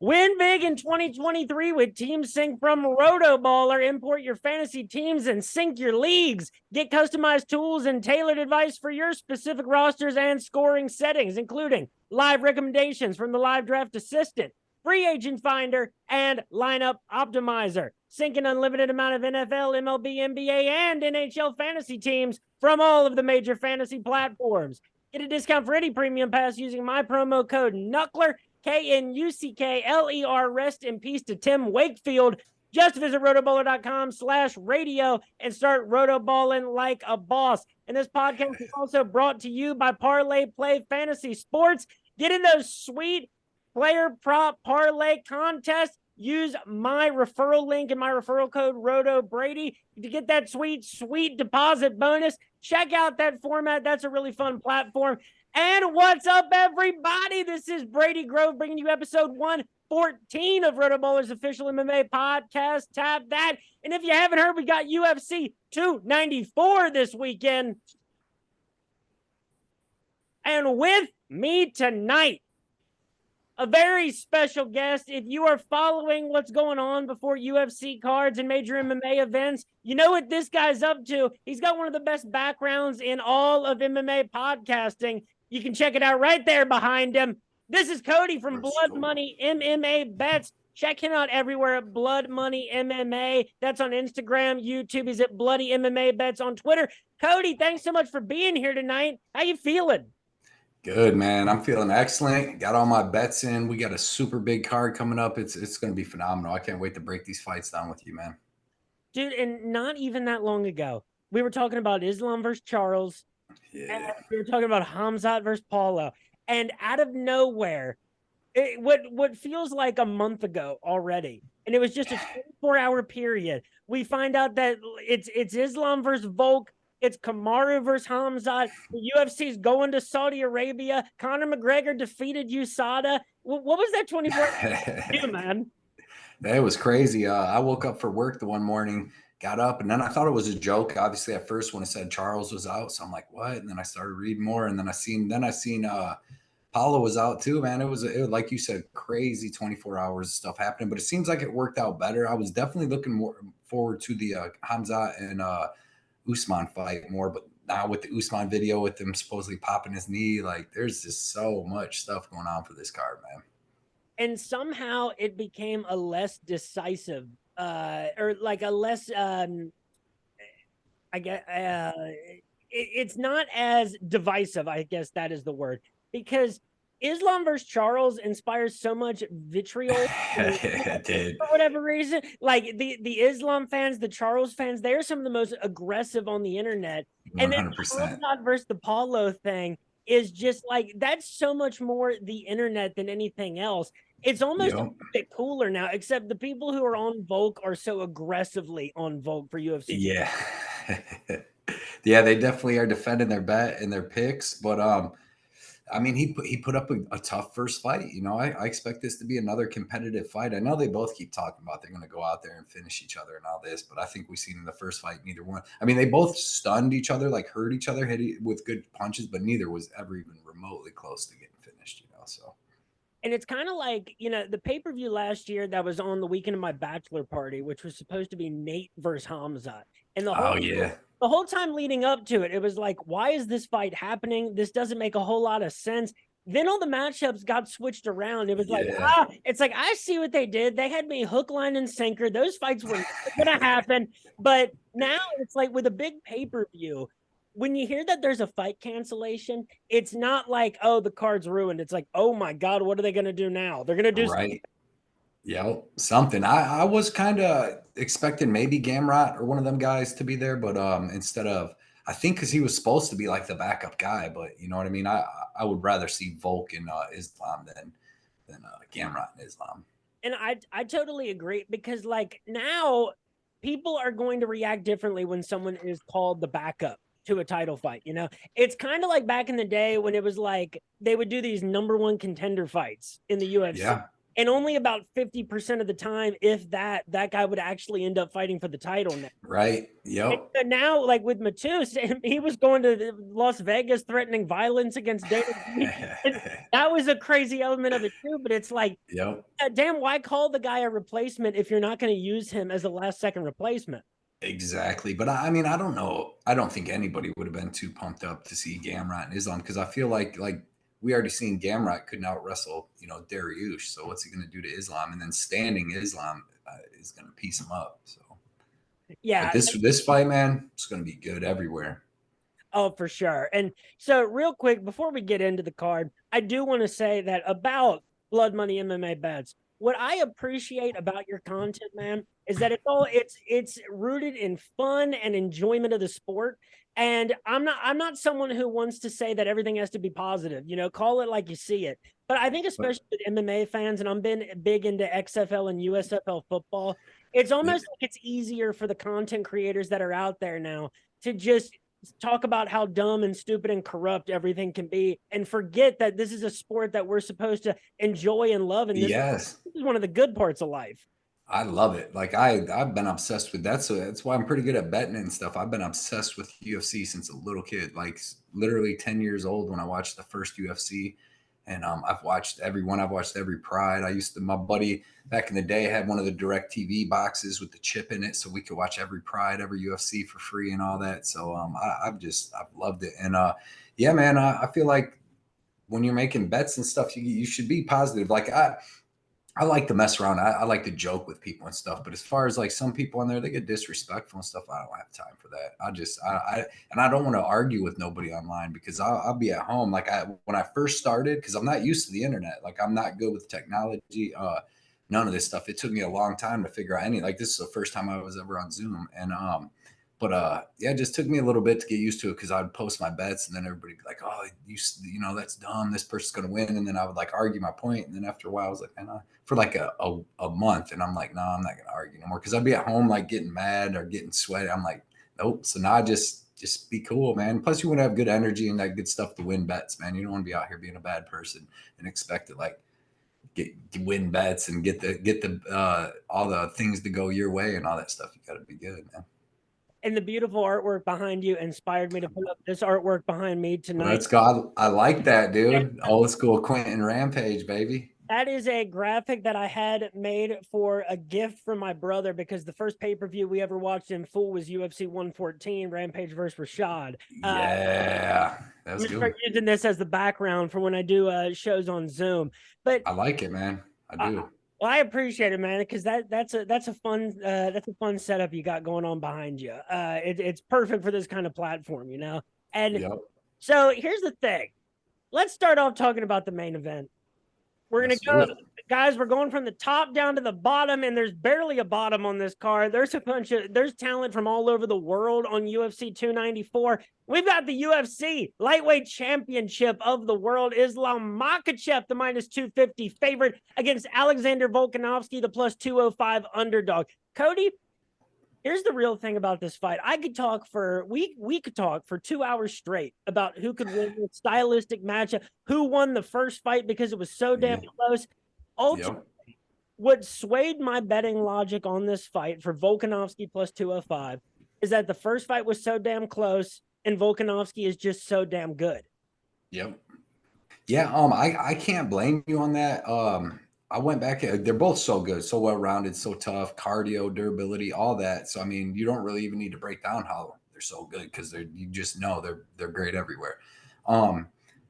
Win big in 2023 with Team Sync from RotoBaller. Import your fantasy teams and sync your leagues. Get customized tools and tailored advice for your specific rosters and scoring settings, including live recommendations from the live draft assistant, free agent finder, and lineup optimizer. Sync an unlimited amount of NFL, MLB, NBA, and NHL fantasy teams from all of the major fantasy platforms. Get a discount for any premium pass using my promo code KNUCKLER, KNUCKLER. Rest in peace to Tim Wakefield. Just visit rotoballer.com/radio and start rotoballing like a boss. And this podcast is also brought to you by Parlay Play Fantasy Sports. Get in those sweet player prop parlay contests. Use my referral link and my referral code RotoBrady to get that sweet deposit bonus. Check out that format. That's a really fun platform. And what's up, everybody? This is Brady Grove bringing you episode 114 of RotoBaller's official MMA podcast. Tap that. And if you haven't heard, we got UFC 294 this weekend. And with me tonight, a very special guest. If you are following what's going on before UFC cards and major MMA events, you know what this guy's up to. He's got one of the best backgrounds in all of MMA podcasting. You can check it out right there behind him. This is Cody from Blood Money MMA Bets. Check him out everywhere at Blood Money MMA. That's on Instagram, YouTube. He's at Bloody MMA Bets on Twitter. Cody, thanks so much for being here tonight. How you feeling? Good, man. I'm feeling excellent. Got all my bets in. We got a super big card coming up. It's going to be phenomenal. I can't wait to break these fights down with you, man. Dude, and not even that long ago, we were talking about Islam versus Charles. Yeah. And we were talking about Khamzat versus Paulo. And out of nowhere, what feels like a month ago already, and it was just a 24-hour period, we find out that it's Islam versus Volk. It's Kamaru versus Khamzat. The UFC is going to Saudi Arabia. Conor McGregor defeated USADA. What was that 24 man? That was crazy. I woke up for work the one morning, got up, and then I thought it was a joke. Obviously, at first when it said Charles was out, so I'm like, what? And then I started reading more, and then I seen Paulo was out too, man. It was like you said, crazy 24 hours of stuff happening, but it seems like it worked out better. I was definitely looking more forward to the Khamzat and Usman fight more, but now with the Usman video with him supposedly popping his knee, like there's just so much stuff going on for this card, man. And somehow it became a less decisive, or like a less, it's not as divisive, I guess that is the word, because Islam versus Charles inspires so much vitriol for whatever reason. Like the Islam fans, the Charles fans, they're some of the most aggressive on the internet. 100%. And then Khamzat versus the Paulo thing is just like, that's so much more the internet than anything else. It's almost a bit cooler now, except the people who are on Volk are so aggressively on Volk for UFC. Yeah. Yeah, they definitely are defending their bet and their picks, but I mean, he put up a tough first fight. You know, I expect this to be another competitive fight. I know they both keep talking about they're going to go out there and finish each other and all this, but I think we've seen in the first fight, neither one. I mean, they both stunned each other, like hurt each other, hit with good punches, but neither was ever even remotely close to getting finished, you know, so. And it's kind of like, you know, the pay-per-view last year that was on the weekend of my bachelor party, which was supposed to be Nate versus Khamzat. And the whole time leading up to it, it was like, why is this fight happening? This doesn't make a whole lot of sense. Then all the matchups got switched around. It was like, it's like, I see what they did. They had me hook, line, and sinker. Those fights were going to happen. But now it's like with a big pay-per-view, when you hear that there's a fight cancellation, it's not like, oh, the card's ruined. It's like, oh my God, what are they going to do now? They're going to do something. Yeah, something. I was kind of expecting maybe Gamrot or one of them guys to be there, but instead of, I think because he was supposed to be like the backup guy, but you know what I mean? I would rather see Volk and Islam than Gamrot and Islam. And I totally agree, because like now people are going to react differently when someone is called the backup to a title fight. You know, it's kind of like back in the day when it was like they would do these number one contender fights in the UFC. Yeah. And only about 50% of the time, if that guy would actually end up fighting for the title now. Right. Yep. And now, like with Matus, he was going to Las Vegas threatening violence against David. That was a crazy element of it too. But it's like, Yep. damn, why call the guy a replacement if you're not going to use him as a last second replacement? Exactly. But I mean, I don't know. I don't think anybody would have been too pumped up to see Gamrot and Islam, because I feel like we already seen Gamrot couldn't out wrestle, Dariush. So what's he going to do to Islam? And then standing Islam is going to piece him up. So Yeah. but this fight, man, it's going to be good everywhere. Oh, for sure. And so real quick, before we get into the card, I do want to say that about Blood Money MMA Bets, what I appreciate about your content, man, is that it's rooted in fun and enjoyment of the sport. And I'm not someone who wants to say that everything has to be positive, call it like you see it. But I think especially with MMA fans, and I'm been big into XFL and USFL football, it's almost like it's easier for the content creators that are out there now to just talk about how dumb and stupid and corrupt everything can be and forget that this is a sport that we're supposed to enjoy and love. And this is one of the good parts of life. I love it. Like I've been obsessed with that. So that's why I'm pretty good at betting and stuff. I've been obsessed with UFC since a little kid, like literally 10 years old when I watched the first UFC. And I've watched every one. I've watched every Pride. My buddy back in the day had one of the Direct TV boxes with the chip in it, so we could watch every Pride, every UFC for free and all that. So I've loved it. And yeah, man, I feel like when you're making bets and stuff, you should be positive. Like I like to mess around. I like to joke with people and stuff. But as far as like some people on there, they get disrespectful and stuff. I don't have time for that. I don't want to argue with nobody online, because I'll be at home. Like when I first started, because I'm not used to the internet. Like I'm not good with technology. None of this stuff. It took me a long time to figure out like this is the first time I was ever on Zoom. And yeah, it just took me a little bit to get used to it, because I would post my bets and then everybody would be like, oh, that's dumb. This person's going to win. And then I would like argue my point. And then after a while, I was like, for like a month. And I'm like, no, I'm not going to argue no more. Because I'd be at home like getting mad or getting sweaty. I'm like, nope. So now I just be cool, man. Plus you want to have good energy and that good stuff to win bets, man. You don't want to be out here being a bad person and expect to like win bets and get the all the things to go your way and all that stuff. You got to be good, man. And the beautiful artwork behind you inspired me to put up this artwork behind me tonight. Let's go. I like that, dude. Old school Quentin Rampage, baby. That is a graphic that I had made for a gift from my brother, because the first pay-per-view we ever watched in full was UFC 114, Rampage versus Rashad. Yeah, that was good. Using this as the background for when I do shows on Zoom. But I like it, man. I do. Well, I appreciate it, man, because that's a fun setup you got going on behind you. It's perfect for this kind of platform, And so here's the thing. Let's start off talking about the main event. We're going to go, guys, we're going from the top down to the bottom, and there's barely a bottom on this card. There's talent from all over the world on UFC 294. We've got the UFC lightweight championship of the world, Islam Makhachev, the -250 favorite against Alexander Volkanovski, the +205 underdog. Cody, here's the real thing about this fight. We could talk for 2 hours straight about who could win the stylistic matchup, who won the first fight because it was so damn close. Ultimately, what swayed my betting logic on this fight for Volkanovski +205 is that the first fight was so damn close and Volkanovski is just so damn good. Yep. Yeah, I can't blame you on that. I went back. They're both so good, so well-rounded, so tough, cardio, durability, all that. So, I mean, you don't really even need to break down how they're so good, because you just know they're great everywhere.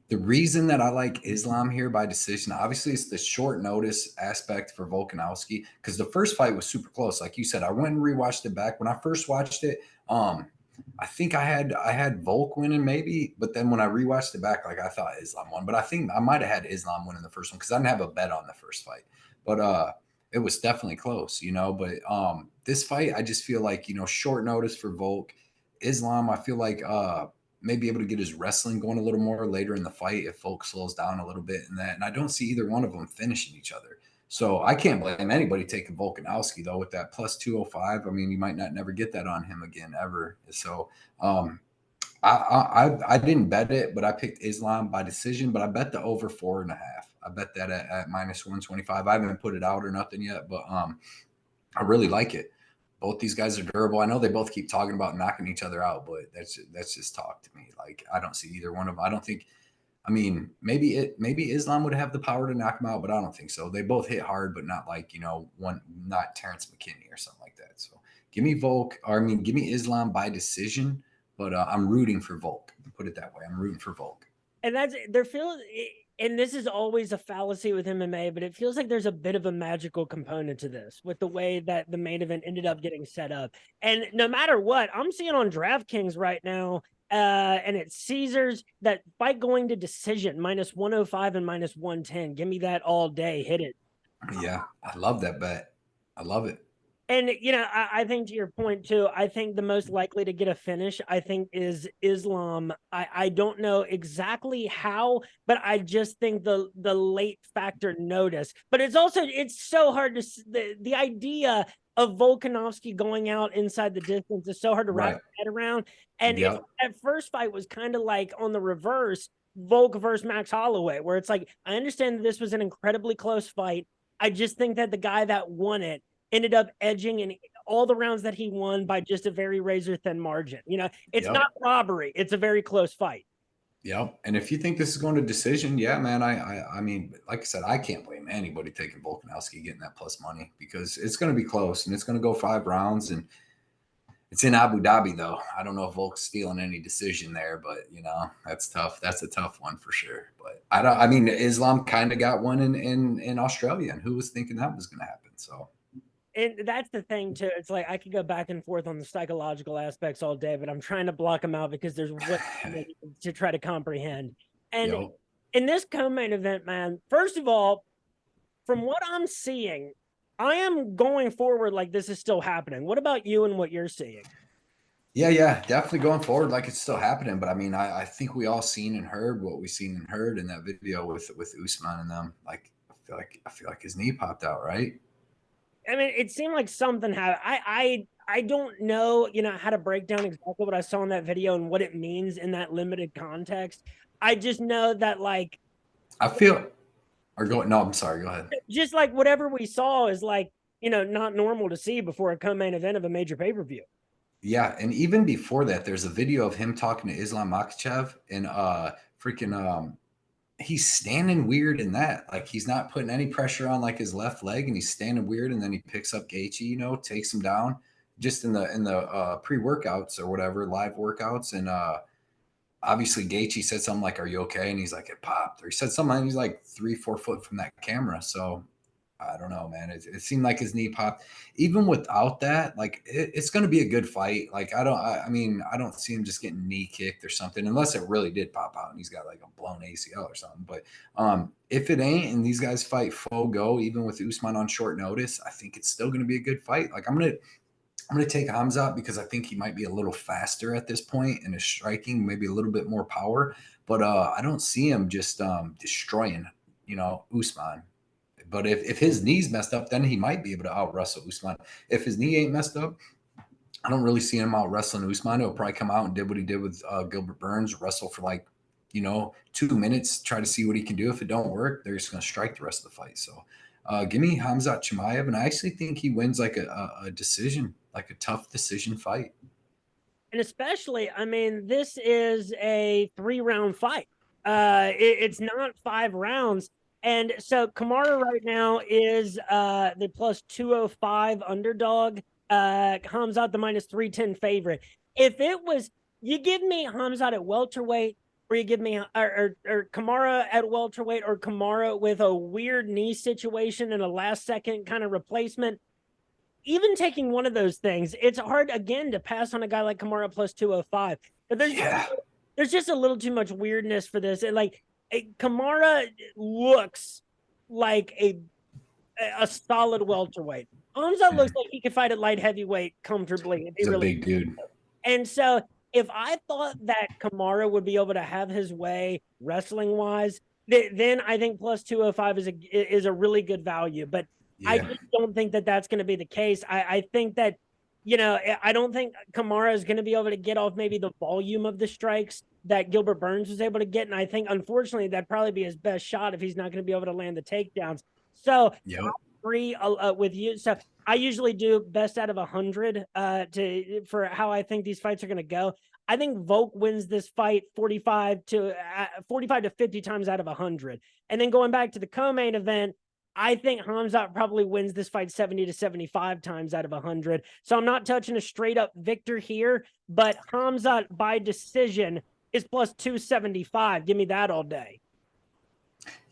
The reason that I like Islam here by decision, obviously, it's the short notice aspect for Volkanovski, because the first fight was super close. Like you said, I went and rewatched it back. When I first watched it, I think I had Volk winning maybe, but then when I rewatched it back, like I thought Islam won, but I think I might have had Islam winning the first one because I didn't have a bet on the first fight, but it was definitely close, But this fight, I just feel like short notice for Volk. Islam, I feel like maybe able to get his wrestling going a little more later in the fight if Volk slows down a little bit in that, and I don't see either one of them finishing each other. So I can't blame anybody taking Volkanovski though with that +205. I mean, you might not never get that on him again ever. So I didn't bet it, but I picked Islam by decision. But I bet the over 4.5. I bet that at minus 125. I haven't put it out or nothing yet, but I really like it. Both these guys are durable. I know they both keep talking about knocking each other out, but that's just talk to me. Like, I don't see either one of them. I don't think. I mean, maybe Islam would have the power to knock him out, but I don't think so. They both hit hard, but not like, not Terrence McKinney or something like that. So give me give me Islam by decision, but I'm rooting for Volk. Put it that way. I'm rooting for Volk. And and this is always a fallacy with MMA, but it feels like there's a bit of a magical component to this with the way that the main event ended up getting set up. And no matter what, I'm seeing on DraftKings right now, and it's Caesars, that fight going to decision, minus 105 and minus 110. Give me that all day. Hit it. Yeah, I love that bet. I love it. And, I think to your point, too, I think the most likely to get a finish, I think, is Islam. I don't know exactly how, but I just think the late factor notice. But it's so hard the idea of Volkanovski going out inside the distance is so hard to wrap your head around. And that first fight was kind of like on the reverse, Volk versus Max Holloway, where it's like, I understand that this was an incredibly close fight. I just think that the guy that won it ended up edging in all the rounds that he won by just a very razor thin margin. It's not robbery. It's a very close fight. Yep. And if you think this is going to decision, yeah, man, I mean, like I said, I can't blame anybody taking Volkanovski getting that plus money, because it's going to be close and it's going to go 5 rounds, and it's in Abu Dhabi though. I don't know if Volk's stealing any decision there, but that's tough. That's a tough one for sure. But I mean, Islam kind of got one in Australia, and who was thinking that was going to happen? So. And that's the thing too. It's like I could go back and forth on the psychological aspects all day, but I'm trying to block them out because there's what to try to comprehend. And in this co-main event, man, first of all, from what I'm seeing, I am going forward like this is still happening. What about you and what you're seeing? Yeah, definitely going forward like it's still happening. But I mean, I think we all seen and heard what we seen and heard in that video with Usman and them. Like, I feel like his knee popped out, right? I mean, it seemed like something happened. I don't know, how to break down exactly what I saw in that video and what it means in that limited context. I just know that, like, I feel, or go. No, I'm sorry. Go ahead. Just like whatever we saw is like, not normal to see before a co-main event of a major pay-per-view. Yeah, and even before that, there's a video of him talking to Islam Makhachev, and he's standing weird in that. Like, he's not putting any pressure on like his left leg, and he's standing weird, and then he picks up Gaethje, takes him down just in the pre-workouts or whatever, live workouts. And obviously Gaethje said something like, "Are you okay?" And he's like, "It popped." Or he said something, he's like 3-4 foot from that camera. So I don't know, man. It seemed like his knee popped. Even without that, like, it's going to be a good fight. Like, I don't see him just getting knee kicked or something, unless it really did pop out and he's got like a blown ACL or something. But if it ain't, and these guys fight full go, even with Usman on short notice, I think it's still going to be a good fight. Like, I'm gonna take Khamzat because I think he might be a little faster at this point and his striking, maybe a little bit more power. But I don't see him just destroying, Usman. But if his knee's messed up, then he might be able to out wrestle Usman. If his knee ain't messed up, I don't really see him out wrestling Usman. He'll probably come out and did what he did with Gilbert Burns, wrestle for like, 2 minutes, try to see what he can do. If it don't work, they're just going to strike the rest of the fight. So give me Khamzat Chimaev, and I actually think he wins like a decision, like a tough decision fight. And especially, I mean, this is a 3-round fight. It's not 5 rounds. And so Kamaru right now is the plus 205 underdog. Khamzat the minus 310 favorite. If it was, you give me Khamzat at welterweight, or you give me or Kamaru at welterweight, or Kamaru with a weird knee situation and a last second kind of replacement, even taking one of those things, it's hard again to pass on a guy like Kamaru plus 205. But there's just a little too much weirdness for this. And like, Kamaru looks like a solid welterweight. Khamzat looks like he could fight at light heavyweight comfortably. He's a big dude. And so if I thought that Kamaru would be able to have his way wrestling wise, then I think plus 205 is a really good value. But I just don't think that that's going to be the case. I think that I don't think Kamaru is going to be able to get off maybe the volume of the strikes that Gilbert Burns was able to get. And I think, unfortunately, that'd probably be his best shot if he's not going to be able to land the takedowns. So Yep. I agree with you. So I usually do best out of 100 for how I think these fights are going to go. I think Volk wins this fight 45 to 50 times out of 100. And then going back to the co-main event, I think Khamzat probably wins this fight 70 to 75 times out of 100. So I'm not touching a straight up victor here, but Khamzat by decision is plus 275. Give me that all day.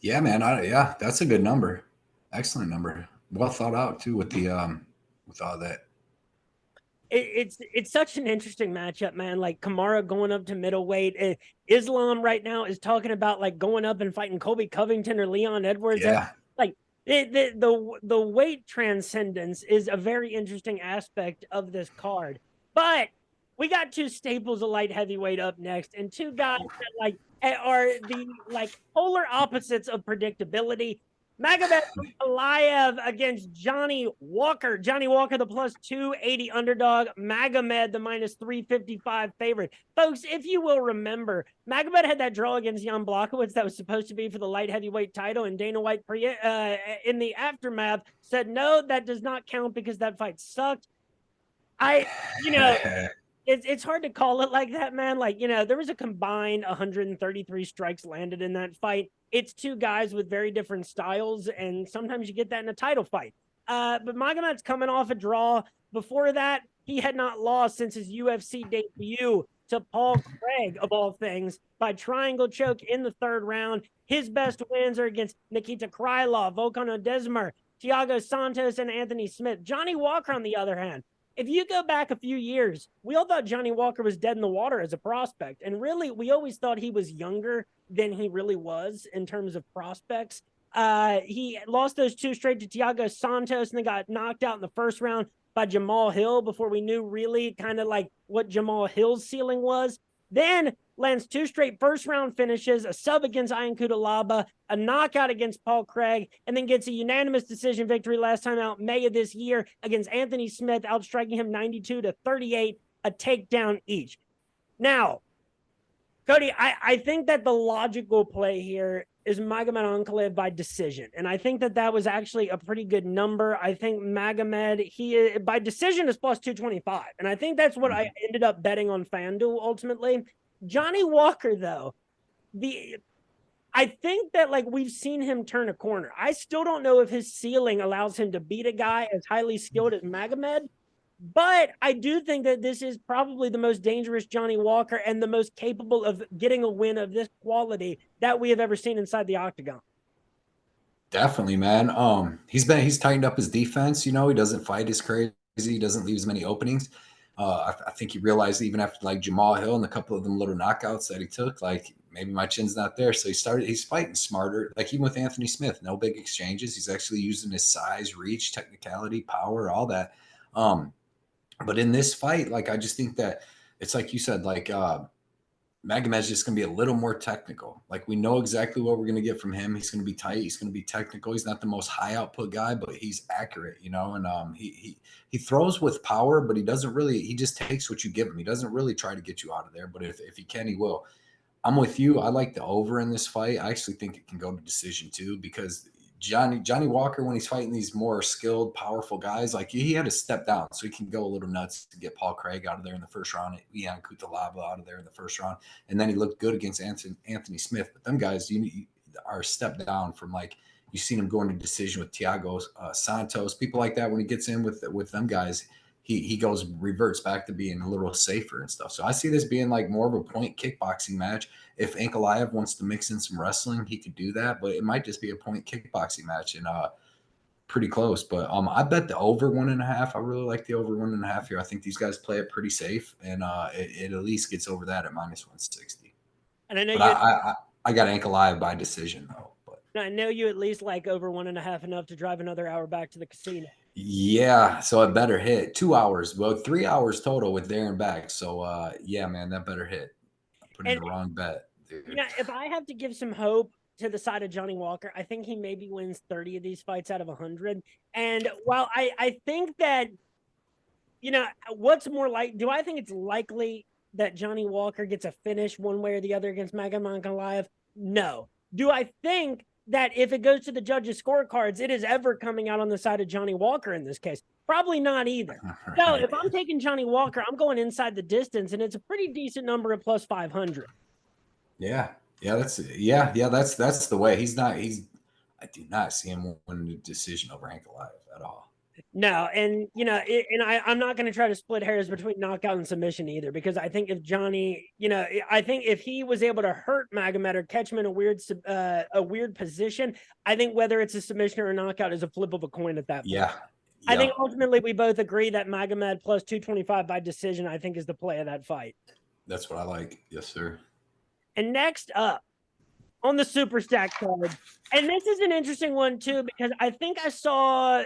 Yeah, man. Yeah, that's a good number. Excellent number. Well thought out too with all that. It's such an interesting matchup, man. Like Kamaru going up to middleweight. Islam right now is talking about like going up and fighting Colby Covington or Leon Edwards. Yeah. Like the weight transcendence is a very interesting aspect of this card. But we got two staples of light heavyweight up next, and two guys that like are the like polar opposites of predictability. Magomed Ankalaev against Johnny Walker. Johnny Walker, the plus 280 underdog. Magomed, the minus 355 favorite. Folks, if you will remember, Magomed had that draw against Jan Blachowicz that was supposed to be for the light heavyweight title, and Dana White in the aftermath said, no, that does not count because that fight sucked. It's hard to call it like that, man. Like, there was a combined 133 strikes landed in that fight. It's two guys with very different styles, and sometimes you get that in a title fight. But Magomed's coming off a draw. Before that, he had not lost since his UFC debut to Paul Craig, of all things, by triangle choke in the third round. His best wins are against Nikita Krylov, Volkan Ozdemir, Thiago Santos, and Anthony Smith. Johnny Walker, on the other hand, if you go back a few years, we all thought Johnny Walker was dead in the water as a prospect. And really, we always thought he was younger than he really was in terms of prospects. He lost those two straight to Thiago Santos and then got knocked out in the first round by Jamal Hill before we knew really kind of like what Jamal Hill's ceiling was. Then lands two straight first round finishes, a sub against Ian Cutelaba, a knockout against Paul Craig, and then gets a unanimous decision victory last time out May of this year against Anthony Smith, outstriking him 92 to 38, a takedown each. Now, Cody, I think that the logical play here is Magomed Ankalaev by decision. And I think that was actually a pretty good number. I think Magomed, he by decision is plus 225. And I think that's what I ended up betting on FanDuel ultimately. Johnny Walker, though, I think that like we've seen him turn a corner. I still don't know if his ceiling allows him to beat a guy as highly skilled as Magomed. But I do think that this is probably the most dangerous Johnny Walker and the most capable of getting a win of this quality that we have ever seen inside the octagon. Definitely, man. He's tightened up his defense. He doesn't fight as crazy. He doesn't leave as many openings. I think he realized even after like Jamal Hill and a couple of them little knockouts that he took, like maybe my chin's not there. So he's fighting smarter. Like even with Anthony Smith, no big exchanges. He's actually using his size, reach, technicality, power, all that. But in this fight, like I just think that it's like you said, like Magomed's just going to be a little more technical. Like we know exactly what we're going to get from him. He's going to be tight. He's going to be technical. He's not the most high output guy, but he's accurate, and he throws with power, but he just takes what you give him. He doesn't really try to get you out of there, but if he can, he will. I'm with you. I like the over in this fight. I actually think it can go to decision too, because Johnny Walker, when he's fighting these more skilled, powerful guys, like he had to step down so he can go a little nuts to get Paul Craig out of there in the first round, Ian Cutelaba out of there in the first round, and then he looked good against Anthony Smith. But them guys, you are stepped down from like you've seen him go into decision with Thiago Santos, people like that. When he gets in with them guys, he reverts back to being a little safer and stuff. So I see this being like more of a point kickboxing match. If Ankalaev wants to mix in some wrestling, he could do that, but it might just be a point kickboxing match and pretty close. But I bet the over 1.5. I really like the over 1.5 here. I think these guys play it pretty safe, and it at least gets over that at minus 160. And I know I got Ankalaev by decision though. But I know you at least like over 1.5 enough to drive another hour back to the casino. Yeah, so it better hit 2 hours, well, 3 hours total with there and back. So yeah, man, that better hit. I'm putting the wrong bet, dude. If I have to give some hope to the side of Johnny Walker, I think he maybe wins 30 of these fights out of 100. And while I think that what's more like, do I think it's likely that Johnny Walker gets a finish one way or the other against Magomed Ankalaev? No. Do I think that if it goes to the judges' scorecards, it is ever coming out on the side of Johnny Walker in this case? Probably not either. Right. So if I'm taking Johnny Walker, I'm going inside the distance, and it's a pretty decent number at plus 500. Yeah. That's the way. I do not see him winning the decision over Ankalaev at all. No, and I'm not going to try to split hairs between knockout and submission either, because I think if Johnny, I think if he was able to hurt Magomed or catch him in a weird position, I think whether it's a submission or a knockout is a flip of a coin at that point. Yeah. I think ultimately we both agree that Magomed plus 225 by decision, I think, is the play of that fight. That's what I like. Yes, sir. And next up on the Super Stack card, and this is an interesting one too, because I think I saw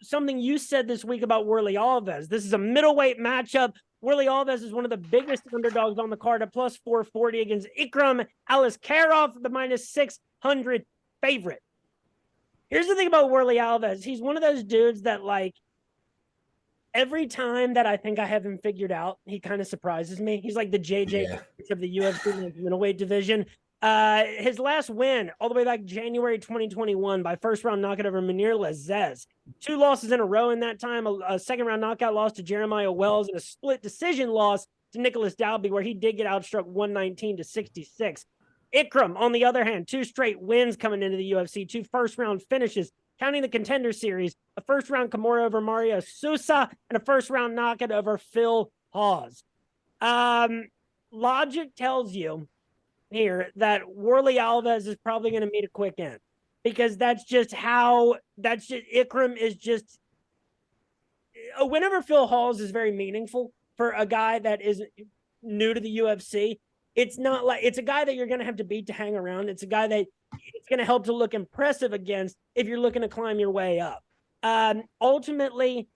something you said this week about Warlley Alves. This is a middleweight matchup. Warlley Alves is one of the biggest underdogs on the card at plus 440 against Ikram Aliskerov, the minus 600 favorite. Here's the thing about Warlley Alves. He's one of those dudes that, like, every time that I think I have him figured out, he kind of surprises me. He's like the JJ of the UFC middleweight division. His last win all the way back January 2021 by first round knockout over Munir Lazez. 2 losses in a row in that time, a second round knockout loss to Jeremiah Wells, and a split decision loss to Nicholas Dalby, where he did get outstruck 119-66. Ikram, on the other hand, 2 straight wins coming into the UFC, 2 first round finishes, counting the contender series, a first round Kamaru over Mario Sousa, and a first round knockout over Phil Hawes. Logic tells you here that Warlley Alves is probably going to meet a quick end, because Ikram is just a win over Phil Hawes is very meaningful for a guy that is new to the UFC. It's not like it's a guy that you're going to have to beat to hang around. It's a guy that it's going to help to look impressive against if you're looking to climb your way up. Ultimately,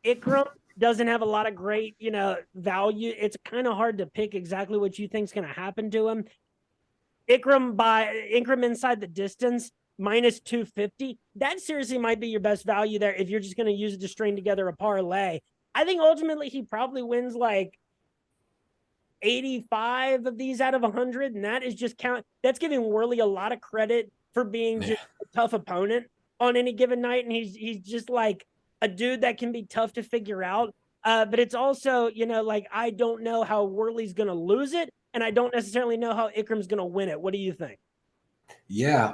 Ikram doesn't have a lot of great, value. It's kind of hard to pick exactly what you think is going to happen to him. Ikram inside the distance, minus 250. That seriously might be your best value there if you're just going to use it to string together a parlay. I think ultimately he probably wins like 85 of these out of 100, and that is just that's giving Warlley a lot of credit for being just a tough opponent on any given night, and he's just like a dude that can be tough to figure out. But it's also, I don't know how Warlley's going to lose it, and I don't necessarily know how Ikram's going to win it. What do you think? Yeah.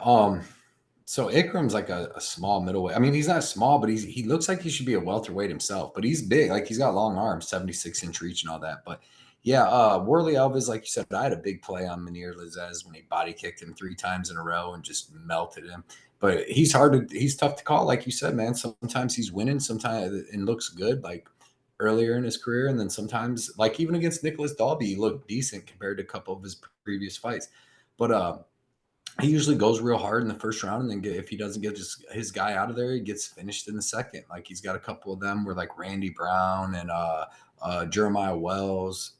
So Ikram's like a small middleweight. I mean, he's not small, but he looks like he should be a welterweight himself, but he's big. Like, he's got long arms, 76-inch reach and all that. But yeah, Warlley Alves, like you said, I had a big play on Munir Lazez when he body kicked him 3 times in a row and just melted him. But he's tough to call, like you said, man. Sometimes he's winning, sometimes it looks good, like earlier in his career, and then sometimes, like even against Nicholas Dalby, he looked decent compared to a couple of his previous fights. But he usually goes real hard in the first round, and then if he doesn't get his guy out of there, he gets finished in the second. Like, he's got a couple of them where, like, Randy Brown and Jeremiah Wells,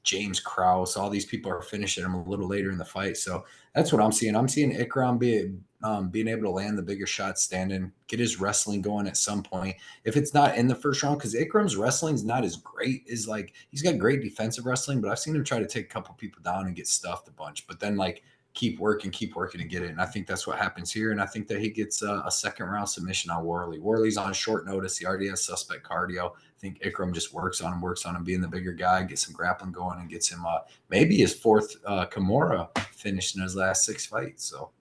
James Krause, all these people are finishing him a little later in the fight. So that's what I'm seeing. I'm seeing Ikram being able to land the bigger shots, standing, get his wrestling going at some point. If it's not in the first round, because Ikram's wrestling is not as great as, like, he's got great defensive wrestling, but I've seen him try to take a couple people down and get stuffed a bunch. But then, like, keep working and get it. And I think that's what happens here. And I think that he gets a second round submission on Warlley. Warlley's on short notice. He already has suspect cardio. I think Ikram just works on him being the bigger guy, gets some grappling going, and gets him maybe his 4th Kimura finished in his last 6 fights. So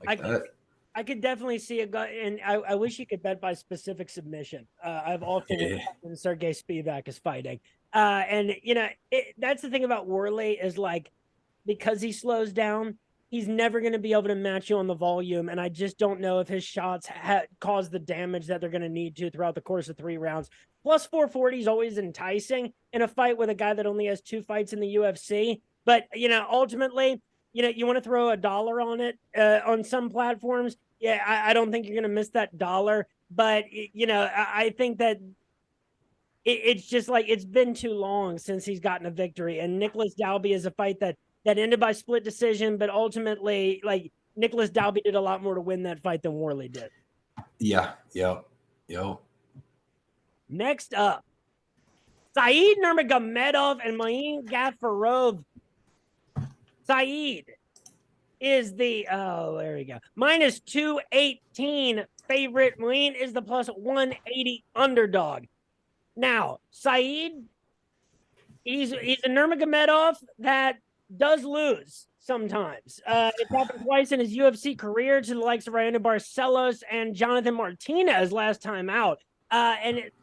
I could definitely see a guy, and I wish you could bet by specific submission. I've also when Sergey Spivak is fighting. And that's the thing about Warlley is, like, because he slows down, he's never going to be able to match you on the volume. And I just don't know if his shots cause the damage that they're going to need to throughout the course of 3 rounds. Plus 440 is always enticing in a fight with a guy that only has 2 fights in the UFC. But, ultimately, you want to throw $1 on it on some platforms. Yeah, I don't think you're going to miss that $1. But, I think that it's just like it's been too long since he's gotten a victory. And Nicholas Dalby is a fight that ended by split decision, but ultimately, like, Nicholas Dalby did a lot more to win that fight than Warlley did. Yeah. Next up, Saeed Nurmagomedov and Main Gafarov. Saeed is the, there we go, minus 218 favorite. Main is the plus 180 underdog. Now, Saeed, he's a Nurmagomedov that does lose sometimes. It's happened twice in his UFC career to the likes of Ryan Barcelos and Jonathan Martinez last time out.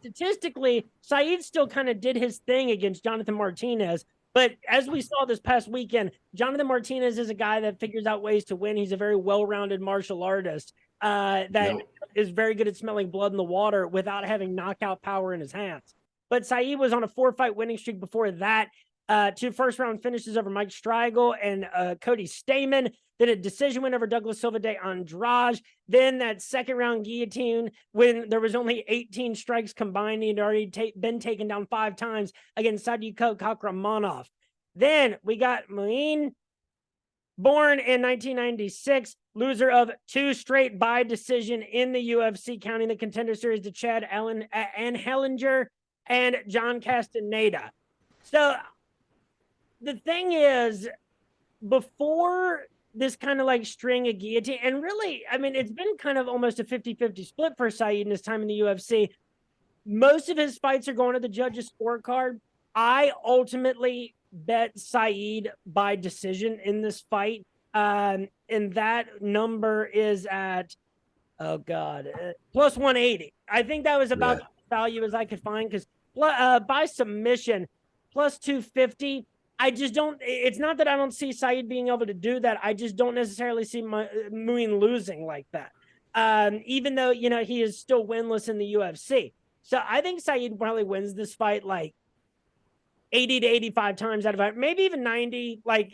Statistically, Saeed still kind of did his thing against Jonathan Martinez. But as we saw this past weekend, Jonathan Martinez is a guy that figures out ways to win. He's a very well-rounded martial artist that is very good at smelling blood in the water without having knockout power in his hands. But Saeed was on a 4-fight winning streak before that. 2 first-round finishes over Mike Striegel and Cody Stamen. Then a decision win over Douglas Silva de Andrade. Then that second-round guillotine when there was only 18 strikes combined. He'd already been taken down 5 times against Sadiko Kakramanov. Then we got Muin, born in 1996, loser of 2 straight by decision in the UFC, counting the Contender Series to Chad Hellinger and John Castaneda. So the thing is, before this kind of like string of guillotine, and really, I mean, it's been kind of almost a 50-50 split for Saeed in his time in the UFC. Most of his fights are going to the judges' scorecard. I ultimately bet Saeed by decision in this fight. And that number is at, plus 180. I think that was about the value as I could find, because by submission, plus 250. I just don't, it's not that I don't see Saeed being able to do that. I just don't necessarily see Muin losing like that. Even though, you know, he is still winless in the UFC. So I think Saeed probably wins this fight like 80 to 85 times out of it, maybe even 90, like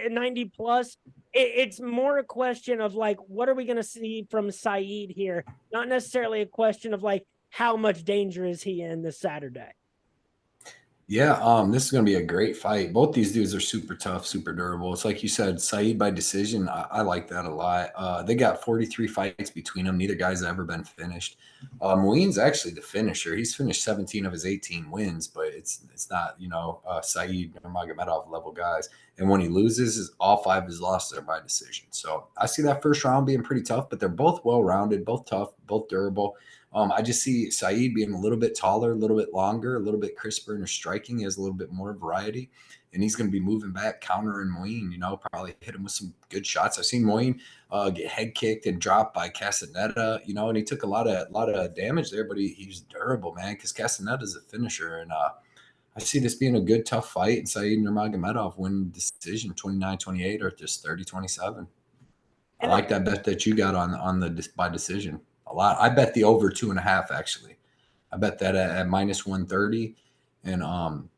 90 plus. It's more a question of like, what are we going to see from Saeed here? Not necessarily a question of like, how much danger is he in this Saturday? Yeah, this is going to be a great fight. Both these dudes are super tough, super durable. It's like you said, Saeed by decision. I like that a lot. They got 43 fights between them. Neither guy's ever been finished. Muin's actually the finisher. He's finished 17 of his 18 wins, but it's not, you know, Saeed or Magomedov level guys. And when he loses, all 5 of his losses are by decision. So I see that first round being pretty tough, but they're both well-rounded, both tough, both durable. I just see Saeed being a little bit taller, a little bit longer, a little bit crisper in his striking. He has a little bit more variety, and he's going to be moving back, countering Muin, you know, probably hit him with some good shots. I've seen Muin get head kicked and dropped by Castaneda, you know, and he took a lot of damage there, but he's durable, man, because Castaneda's a finisher. And I see this being a good, tough fight, and Saeed Nurmagomedov win decision 29-28 or just 30-27. I like that bet that you got on the by decision. A lot. I bet the over 2.5, actually. I bet that at minus 130, and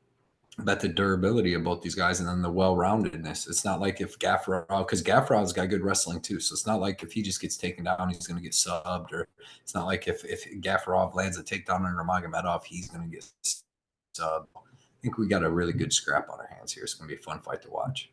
bet the durability of both these guys, and then the well-roundedness. It's not like if Gafarov, because Gafarov's got good wrestling too, so it's not like if he just gets taken down, he's going to get subbed, or it's not like if Gafarov lands a takedown on Nurmagomedov, he's going to get subbed. I think we got a really good scrap on our hands here. It's going to be a fun fight to watch.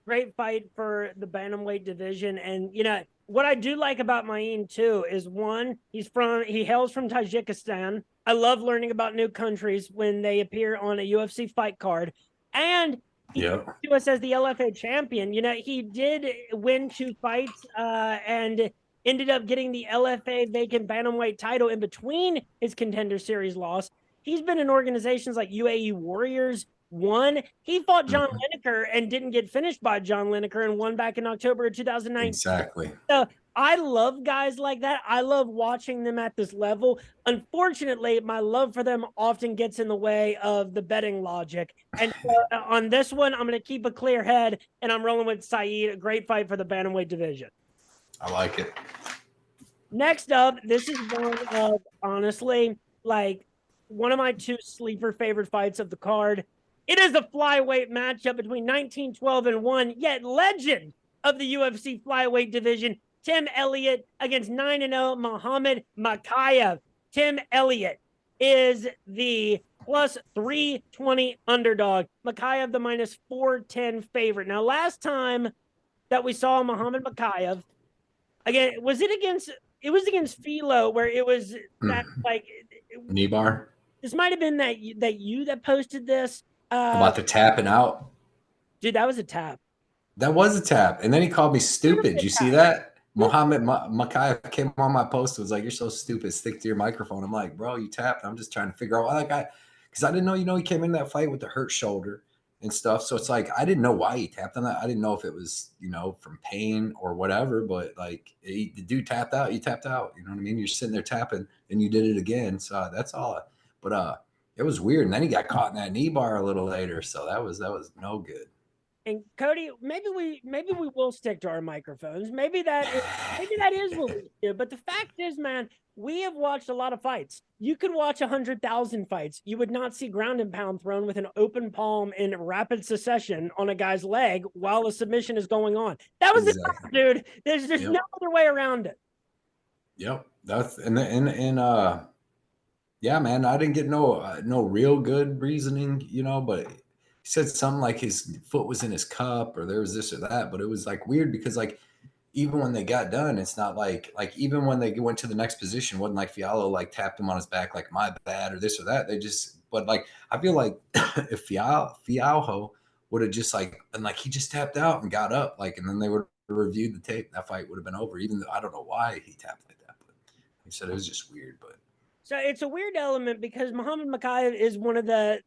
Great fight for the bantamweight division. And, you know, what I do like about Muin too is, one, he hails from Tajikistan. I love learning about new countries when they appear on a UFC fight card. And he came to us as the LFA champion. You know, he did win 2 fights and ended up getting the LFA vacant bantamweight title in between his Contender Series loss. He's been in organizations like UAE Warriors. He fought John Lineker and didn't get finished by John Lineker and won back in October of 2019. Exactly. So I love guys like that. I love watching them at this level. Unfortunately, my love for them often gets in the way of the betting logic. And on this one, I'm going to keep a clear head, and I'm rolling with Saeed. A great fight for the bantamweight division. I like it. Next up, this is one of, honestly, like one of my 2 sleeper favorite fights of the card. It is a flyweight matchup between 19-12-1, yet legend of the UFC flyweight division, Tim Elliott against 9-0 Muhammad Makhachev. Tim Elliott is the plus 320 underdog. Makhachev the minus 410 favorite. Now, last time that we saw Muhammad Makhachev, again, it was against Filo, where it was that like Knee bar. This might have been that you that posted this. About the tapping out. Dude, that was a tap. That was a tap. And then he called me stupid. Did you see that? Mohammed Makhachev came on my post and was like, "You're so stupid. Stick to your microphone." I'm like, "Bro, you tapped." I'm just trying to figure out why that guy, because I didn't know, he came in that fight with the hurt shoulder and stuff. So it's like, I didn't know why he tapped on that. I didn't know if it was, from pain or whatever, but like, the dude tapped out, you tapped out. You know what I mean? You're sitting there tapping and you did it again. So that's all. But it was weird. And then he got caught in that knee bar a little later. So that was no good. And Cody, maybe we will stick to our microphones. Maybe that is what we do. But the fact is, man, we have watched a lot of fights. You could watch 100,000 fights. You would not see ground and pound thrown with an open palm in rapid succession on a guy's leg while a submission is going on. That was exactly. Dude. There's no other way around it. Yep. That's yeah, man. I didn't get no real good reasoning, but he said something like his foot was in his cup or there was this or that, but it was like weird because like even when they got done, it's not like even when they went to the next position, wasn't like Fialho like tapped him on his back like my bad or this or that. But like I feel like if Fialho would have just and he just tapped out and got up and then they would have reviewed the tape, that fight would have been over. Even though I don't know why he tapped like that, but he said it was just weird. But so it's a weird element because Muhammad Makhachev is one of the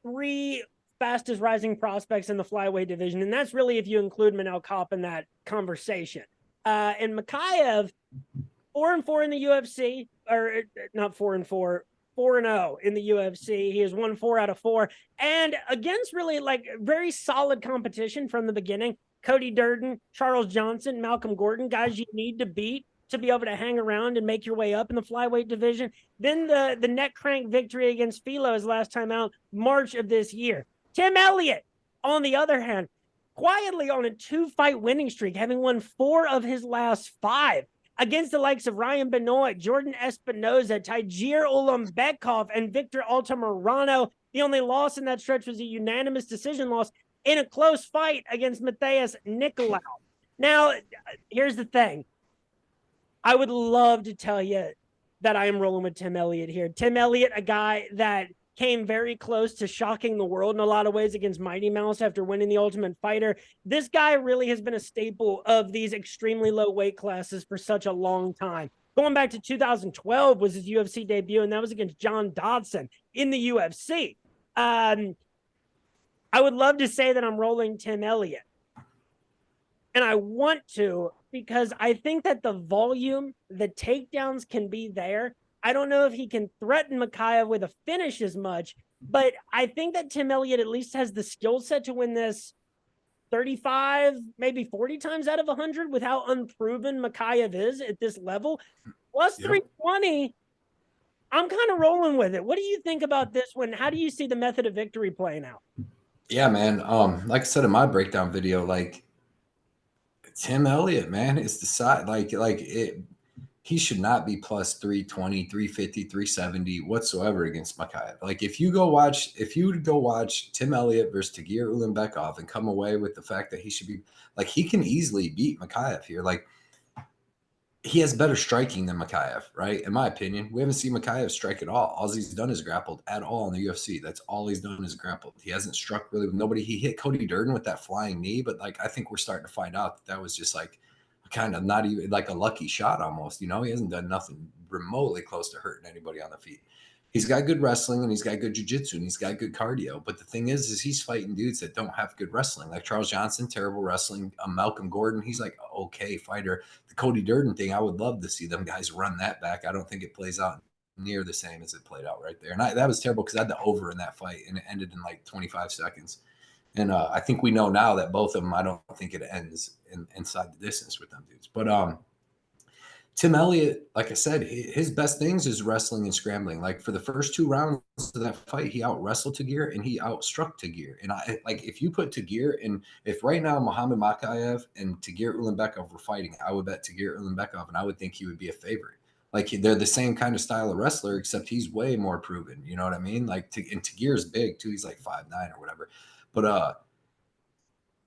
three fastest rising prospects in the flyweight division. And that's really if you include Manel Kopp in that conversation. And Makhachev, 4-4 in the UFC, or not 4-4, 4-0 in the UFC. He has won 4 out of 4. And against really very solid competition from the beginning. Cody Durden, Charles Johnson, Malcolm Gordon, guys you need to beat to be able to hang around and make your way up in the flyweight division. Then the neck crank victory against Filo his last time out, March of this year. Tim Elliott, on the other hand, quietly on a 2-fight winning streak, having won 4 of his last 5 against the likes of Ryan Benoit, Jordan Espinoza, Tagir Ulanbekov, and Victor Altamirano. The only loss in that stretch was a unanimous decision loss in a close fight against Matheus Nicolau. Now, here's the thing. I would love to tell you that I am rolling with Tim Elliott here. Tim Elliott, a guy that came very close to shocking the world in a lot of ways against Mighty Mouse after winning the Ultimate Fighter. This guy really has been a staple of these extremely low weight classes for such a long time. Going back to 2012 was his UFC debut, and that was against John Dodson in the UFC. I would love to say that I'm rolling Tim Elliott. And I want to because I think that the volume, the takedowns can be there. I don't know if he can threaten Makhachev with a finish as much, but I think that Tim Elliott at least has the skill set to win this 35, maybe 40 times out of 100 with how unproven Makhachev is at this level. Plus 320, I'm kind of rolling with it. What do you think about this one? How do you see the method of victory playing out? Yeah, man. Like I said in my breakdown video, Tim Elliott, man, is the side he should not be plus 320, 350, 370 whatsoever against Makhachev. If you would go watch Tim Elliott versus Tagir Ulanbekov and come away with the fact that he should be he can easily beat Makhachev here. He has better striking than Makhachev, right? In my opinion, we haven't seen Makhachev strike at all. All he's done is grappled at all in the UFC. That's all he's done is grappled. He hasn't struck really with nobody. He hit Cody Durden with that flying knee, but I think we're starting to find out that was just kind of not even a lucky shot almost. He hasn't done nothing remotely close to hurting anybody on the feet. He's got good wrestling and he's got good jiu-jitsu and he's got good cardio. But the thing is he's fighting dudes that don't have good wrestling. Like Charles Johnson, terrible wrestling. Malcolm Gordon, he's okay fighter. The Cody Durden thing, I would love to see them guys run that back. I don't think it plays out near the same as it played out right there. And that was terrible because I had the over in that fight and it ended in 25 seconds. And I think we know now that both of them, I don't think it ends inside the distance with them dudes. But Tim Elliott, like I said, his best things is wrestling and scrambling. For the first 2 rounds of that fight, he out-wrestled Tagir and he outstruck Tagir. And if you put Tagir in, if right now Muhammad Makhachev and Tagir Ulanbekov were fighting, I would bet Tagir Ulanbekov and I would think he would be a favorite. They're the same kind of style of wrestler, except he's way more proven. You know what I mean? And Tagir's big too. He's 5'9" or whatever. But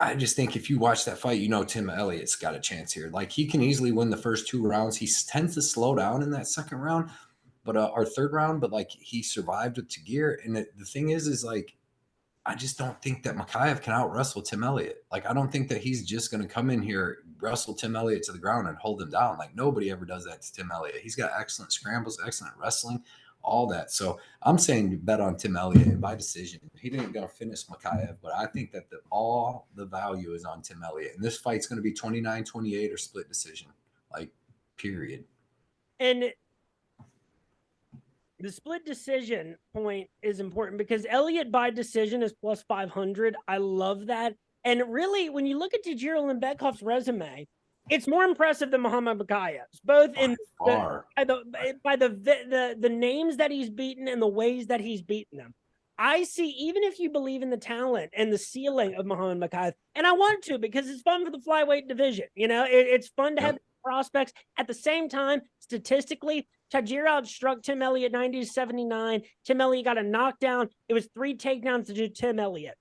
I just think if you watch that fight, Tim Elliott's got a chance here. He can easily win the first 2 rounds. He tends to slow down in that second round, but our third round, but like he survived with Tagir. And the thing is like, I just don't think that Makhachev can out wrestle Tim Elliott. Like, I don't think that he's just going to come in here, wrestle Tim Elliott to the ground and hold him down. Like, nobody ever does that to Tim Elliott. He's got excellent scrambles, excellent wrestling, all that. So I'm saying bet on Tim Elliott by decision. He didn't go finish Makhachev, but I think that all the value is on Tim Elliott. And this fight's going to be 29-28 or split decision, like, period. And the split decision point is important because Elliott by decision is plus 500. I love that. And really, when you look at Tajir Ulanbekov's resume, it's more impressive than Muhammad Makhachev's, both in by the names that he's beaten and the ways that he's beaten them. I see, even if you believe in the talent and the ceiling of Muhammad Makhachev, and I want to because it's fun for the flyweight division. You know, it's fun to have prospects. At the same time, statistically, Tajir outstruck Tim Elliott 90-79. Tim Elliott got a knockdown. It was 3 takedowns to Tim Elliott.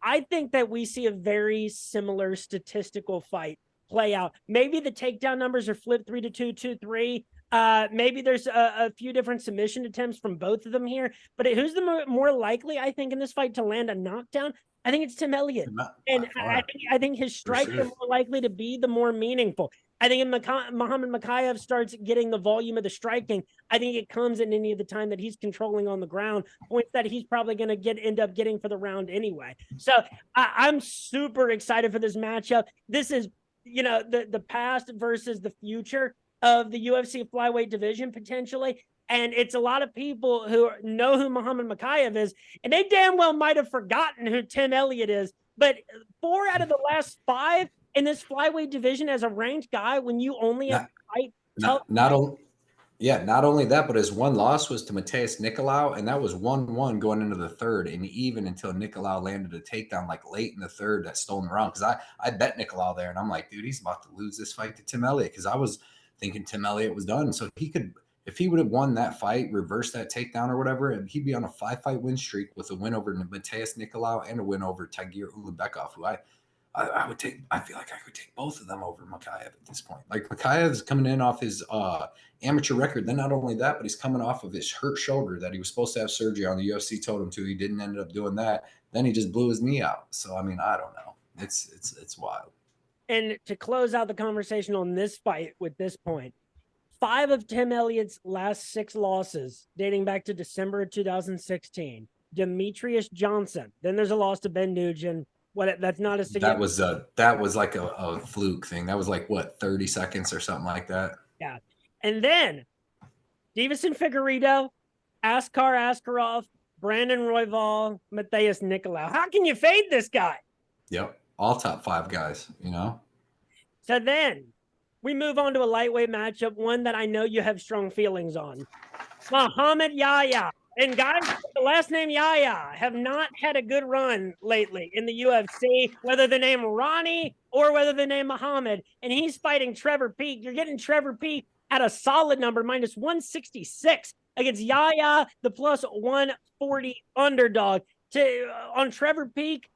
I think that we see a very similar statistical fight play out. Maybe the takedown numbers are flipped 3-2, 2-3. Maybe there's a few different submission attempts from both of them here. But who's the more likely, I think, in this fight to land a knockdown? I think it's Tim Elliott. And I think his strikes are more likely to be the more meaningful. I think if Muhammad Makhachev starts getting the volume of the striking, I think it comes in any of the time that he's controlling on the ground, points that he's probably going to end up getting for the round anyway. So I'm super excited for this matchup. This is, you know, the past versus the future of the UFC flyweight division potentially. And it's a lot of people who know who Muhammad Makhachev is, and they damn well might have forgotten who Tim Elliott is. But 4 out of the last 5 in this flyweight division as a ranked guy, when you only have to fight. Not only that, but his one loss was to Mateus Nicolau, and that was 1-1 going into the third, and even until Nicolau landed a takedown like late in the third that stole him around. Because I bet Nicolau there, and I'm like, dude, he's about to lose this fight to Tim Elliott, because I was thinking Tim Elliott was done. So he could, if he would have won that fight, reversed that takedown or whatever, and he'd be on a 5-fight win streak with a win over Mateus Nicolau and a win over Tagir Ulanbekov, who I would take. I feel like I could take both of them over Makhachev at this point. Like, Makhachev's coming in off his amateur record. Then not only that, but he's coming off of his hurt shoulder that he was supposed to have surgery on. The UFC told him to. He didn't end up doing that. Then he just blew his knee out. So I mean, I don't know. It's wild. And to close out the conversation on this fight with this point, 5 of Tim Elliott's last 6 losses dating back to December of 2016. Demetrius Johnson. Then there's a loss to Ben Nugent. That's not a significant. That was like a fluke thing. That was like, what, 30 seconds or something like that. Yeah. And then Deiveson Figueiredo, Askar Askarov, Brandon Royval, Mateus Nicolau. How can you fade this guy? Yep. All top 5 guys, you know? So then we move on to a lightweight matchup, one that I know you have strong feelings on. Muhammad Yahya. And guys, the last name Yahya have not had a good run lately in the UFC, whether the name Ronnie or whether the name Muhammad. And he's fighting Trevor Peek. You're getting Trevor Peek at a solid number, minus 166 against Yahya, the plus 140 underdog. On Trevor Peek,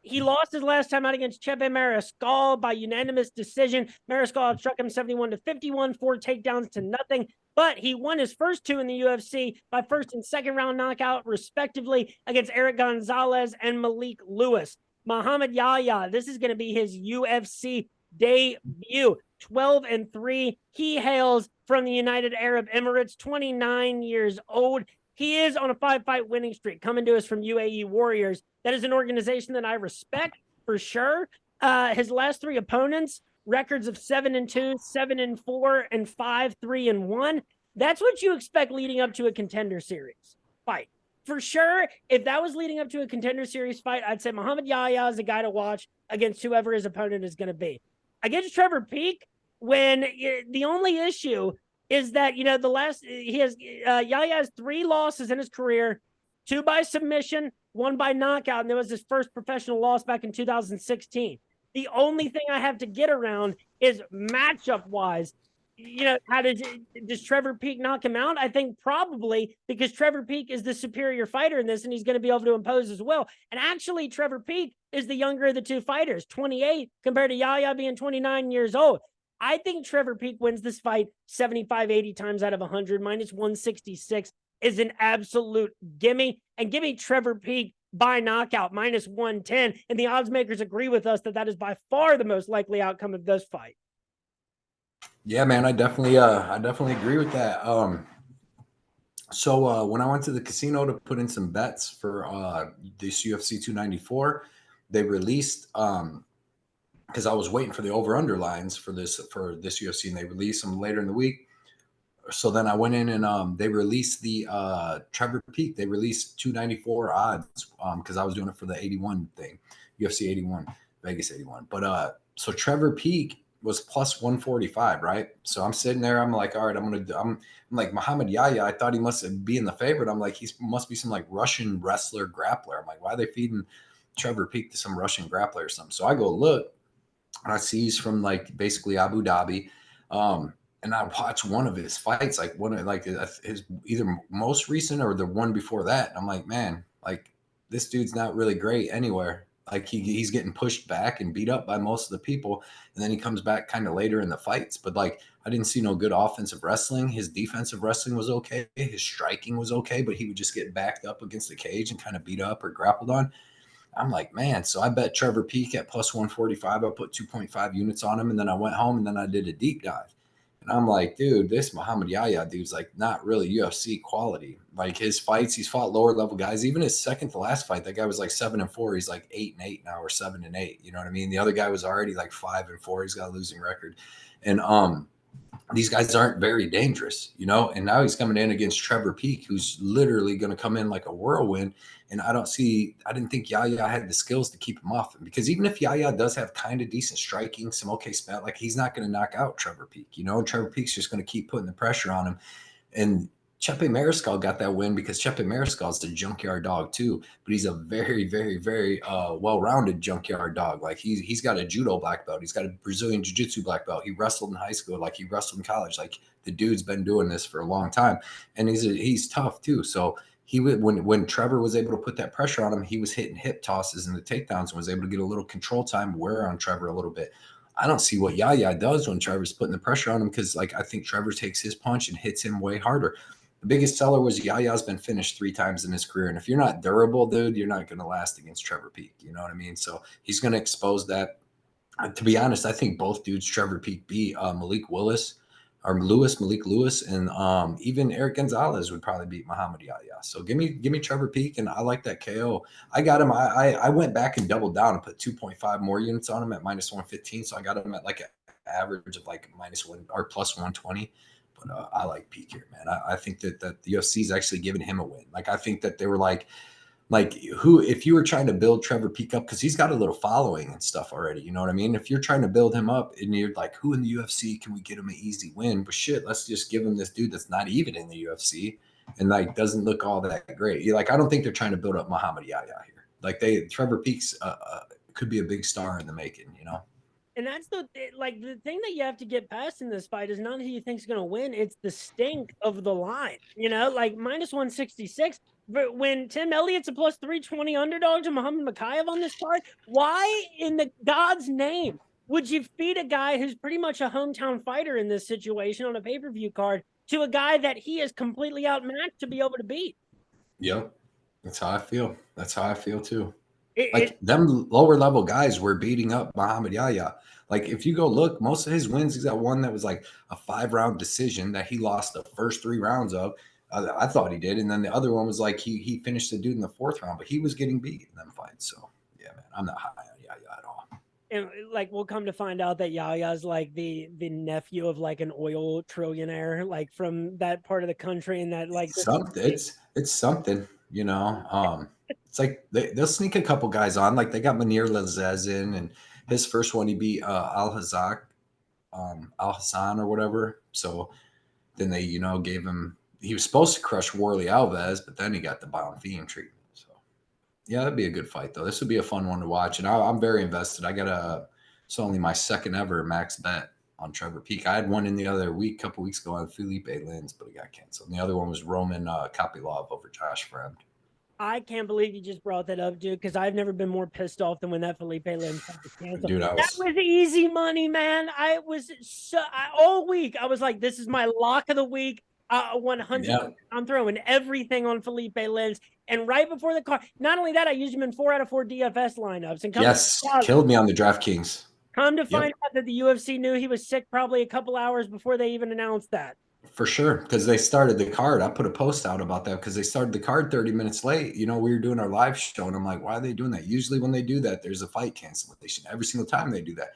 he lost his last time out against Chepe Mariscal by unanimous decision. Mariscal struck him 71-51, 4 takedowns to nothing. But he won his first 2 in the UFC by first and second round knockout, respectively, against Eric Gonzalez and Malik Lewis. Muhammad Yahya, this is going to be his UFC debut. 12-3. He hails from the United Arab Emirates, 29 years old. He is on a 5-fight winning streak, coming to us from UAE Warriors. That is an organization that I respect for sure. His last 3 opponents, records of 7-2, 7-4, and 5-3-1. That's what you expect leading up to a contender series fight. For sure, if that was leading up to a contender series fight, I'd say Muhammad Yahya is a guy to watch against whoever his opponent is going to be. Against Trevor Peek, when the only issue is that, you know, Yahya has 3 losses in his career, 2 by submission, 1 by knockout, and that was his first professional loss back in 2016. The only thing I have to get around is matchup-wise. You know, does Trevor Peek knock him out? I think probably, because Trevor Peek is the superior fighter in this, and he's going to be able to impose as well. And actually, Trevor Peek is the younger of the 2 fighters, 28, compared to Yahya being 29 years old. I think Trevor Peek wins this fight 75, 80 times out of 100. Minus 166 is an absolute gimme. And give me Trevor Peek by knockout, minus 110. And the odds makers agree with us that that is by far the most likely outcome of this fight. Yeah, man, I definitely agree with that. So when I went to the casino to put in some bets for this UFC 294, they released because I was waiting for the over under lines for this UFC, and they released them later in the week. So then I went in and they released the Trevor Peek. They released 294 odds because I was doing it for the 81 thing, UFC 81, Vegas 81. But so Trevor Peek was plus 145, right? So I'm sitting there. I'm like, all right, I'm like Muhammad Yahya. I thought he must be in the favorite. I'm like, he must be some like Russian wrestler grappler. I'm like, why are they feeding Trevor Peek to some Russian grappler or something? So I go look, and I see he's from like basically Abu Dhabi. And I watched one of his fights, like one of like his either most recent or the one before that. And I'm like, man, like this dude's not really great anywhere. Like he's getting pushed back and beat up by most of the people, and then he comes back kind of later in the fights. But like I didn't see no good offensive wrestling. His defensive wrestling was okay. His striking was okay, but he would just get backed up against the cage and kind of beat up or grappled on. I'm like, man, so I bet Trevor Peek at plus 145. I put 2.5 units on him, and then I went home and then I did a deep dive. And I'm like, dude, this Muhammad Yahya dude's like not really UFC quality. Like his fights, he's fought lower level guys. Even his second to last fight, that guy was like 7-4. He's like 8-8 now, or 7-8. You know what I mean? The other guy was already like 5-4. He's got a losing record. And these guys aren't very dangerous, you know. And now he's coming in against Trevor Peek, who's literally going to come in like a whirlwind. And I didn't think Yahya had the skills to keep him off him, because even if Yahya does have kind of decent striking, some okay spell, like he's not going to knock out Trevor Peek, you know. Trevor Peek's just going to keep putting the pressure on him. And Chepe Mariscal got that win because Chepe Mariscal is the junkyard dog too, but he's a very, very, very well-rounded junkyard dog. Like he's got a judo black belt, he's got a Brazilian jiu-jitsu black belt. He wrestled in high school, like he wrestled in college. Like the dude's been doing this for a long time, and he's tough too. So he would when Trevor was able to put that pressure on him, he was hitting hip tosses and the takedowns and was able to get a little control time, wear on Trevor a little bit. I don't see what Yahya does when Trevor's putting the pressure on him, because like I think Trevor takes his punch and hits him way harder. The biggest seller was Yahya's been finished 3 times in his career. And if you're not durable, dude, you're not going to last against Trevor Peek. You know what I mean? So he's going to expose that. To be honest, I think both dudes, Trevor Peek beat Malik Lewis, and even Eric Gonzalez would probably beat Muhammad Yahya. So give me Trevor Peek, and I like that KO. I got him. I went back and doubled down and put 2.5 more units on him at minus 115. So I got him at like an average of like minus one or plus 120. But I like Peek here, man. I think that the UFC is actually giving him a win. Like I think that they were like who, if you were trying to build Trevor Peek up, because he's got a little following and stuff already, you know what I mean? If you're trying to build him up and you're like, who in the UFC can we get him an easy win? But shit, let's just give him this dude that's not even in the UFC and like doesn't look all that great. You're like, I don't think they're trying to build up Muhammad Yahya here. Like Trevor Peek's could be a big star in the making, you know? And that's the thing that you have to get past in this fight is not who you think is going to win. It's the stink of the line, like minus 166. But when Tim Elliott's a plus 320 underdog to Muhammad Makhachev on this card, why in the God's name would you feed a guy who's pretty much a hometown fighter in this situation on a pay-per-view card to a guy that he is completely outmatched to be able to beat? Yep. That's how I feel. That's how I feel too. It, Like them lower level guys were beating up Muhammad Yahya. Like if you go look, most of his wins, he's got one that was like a 5-round decision that he lost the first 3 rounds of. I thought he did, and then the other one was like he finished the dude in the 4th round, but he was getting beat in them fights. So yeah, man, I'm not high on Yahya at all. and like we'll come to find out that Yaya's like the nephew of like an oil trillionaire, like from that part of the country, and that like It's something, you know. It's like they'll sneak a couple guys on, like they got Manir Lazez in, and his first one he beat Al Hazak, Al Hassan or whatever. So then they, gave him. He was supposed to crush Warley Alves, but then he got the Bonfim treatment. So yeah, that'd be a good fight though. This would be a fun one to watch, and I'm very invested. It's only my second ever max bet on Trevor Peek. I had one in the other week, a couple weeks ago on Felipe Lins, but it got canceled. And the other one was Roman Kopylov over Josh Fremd. I can't believe you just brought that up, dude, because I've never been more pissed off than when that Felipe Lins fight was canceled. Dude, That was easy money, man. All week, I was like, this is my lock of the week. 100. Yeah. I'm throwing everything on Felipe Lins. And right before the card, not only that, I used him in 4 out of 4 DFS lineups. And Yes, killed me on the DraftKings. Come to find out that the UFC knew he was sick probably a couple hours before they even announced that. For sure, because they started the card. I put a post out about that because they started the card 30 minutes late. You know, we were doing our live show, and I'm like, why are they doing that? Usually when they do that, there's a fight cancellation. Every single time they do that.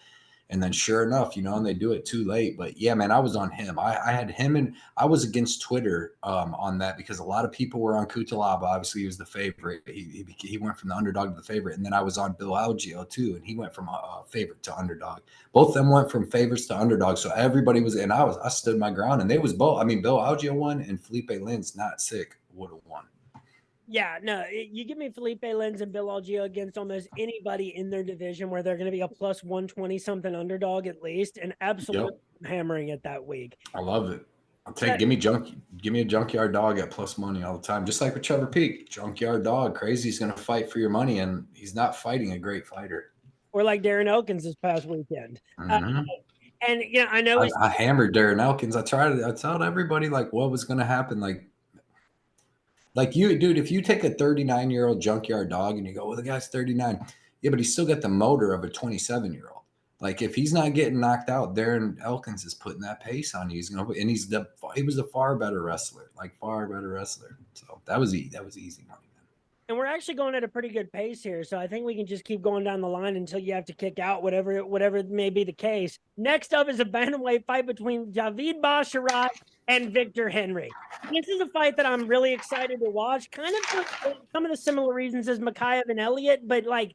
And then sure enough, you know, and they do it too late. But yeah, man, I was on him. I had him, and I was against Twitter on that because a lot of people were on Kutalaba. Obviously, he was the favorite. He went from the underdog to the favorite. And then I was on Bill Algeo too, and he went from favorite to underdog. Both of them went from favorites to underdog. So everybody was, and I stood my ground, and they was both. I mean, Bill Algeo won, and Felipe Lins, not sick, would have won. Yeah, no, you give me Felipe Lins and Bill Algeo against almost anybody in their division where they're going to be a plus 120 something underdog at least, and absolutely hammering it that week. I love it. Give me a junkyard dog at plus money all the time, just like with Trevor Peak. Junkyard dog, crazy. He's going to fight for your money, and he's not fighting a great fighter. Or like Darren Elkins this past weekend. Mm-hmm. And yeah, I know I hammered Darren Elkins. I told everybody like what was going to happen. Like you, dude, if you take a 39-year-old junkyard dog and you go, well, the guy's 39. Yeah, but he's still got the motor of a 27-year-old. Like if he's not getting knocked out, Darren Elkins is putting that pace on you. He's gonna, and he was a far better wrestler, So that was easy money. And we're actually going at a pretty good pace here, so I think we can just keep going down the line until you have to kick out, whatever may be the case. Next up is a bantamweight fight between Javid Basharat and Victor Henry. This is a fight that I'm really excited to watch, kind of for some of the similar reasons as Makhachev and Elliott, but like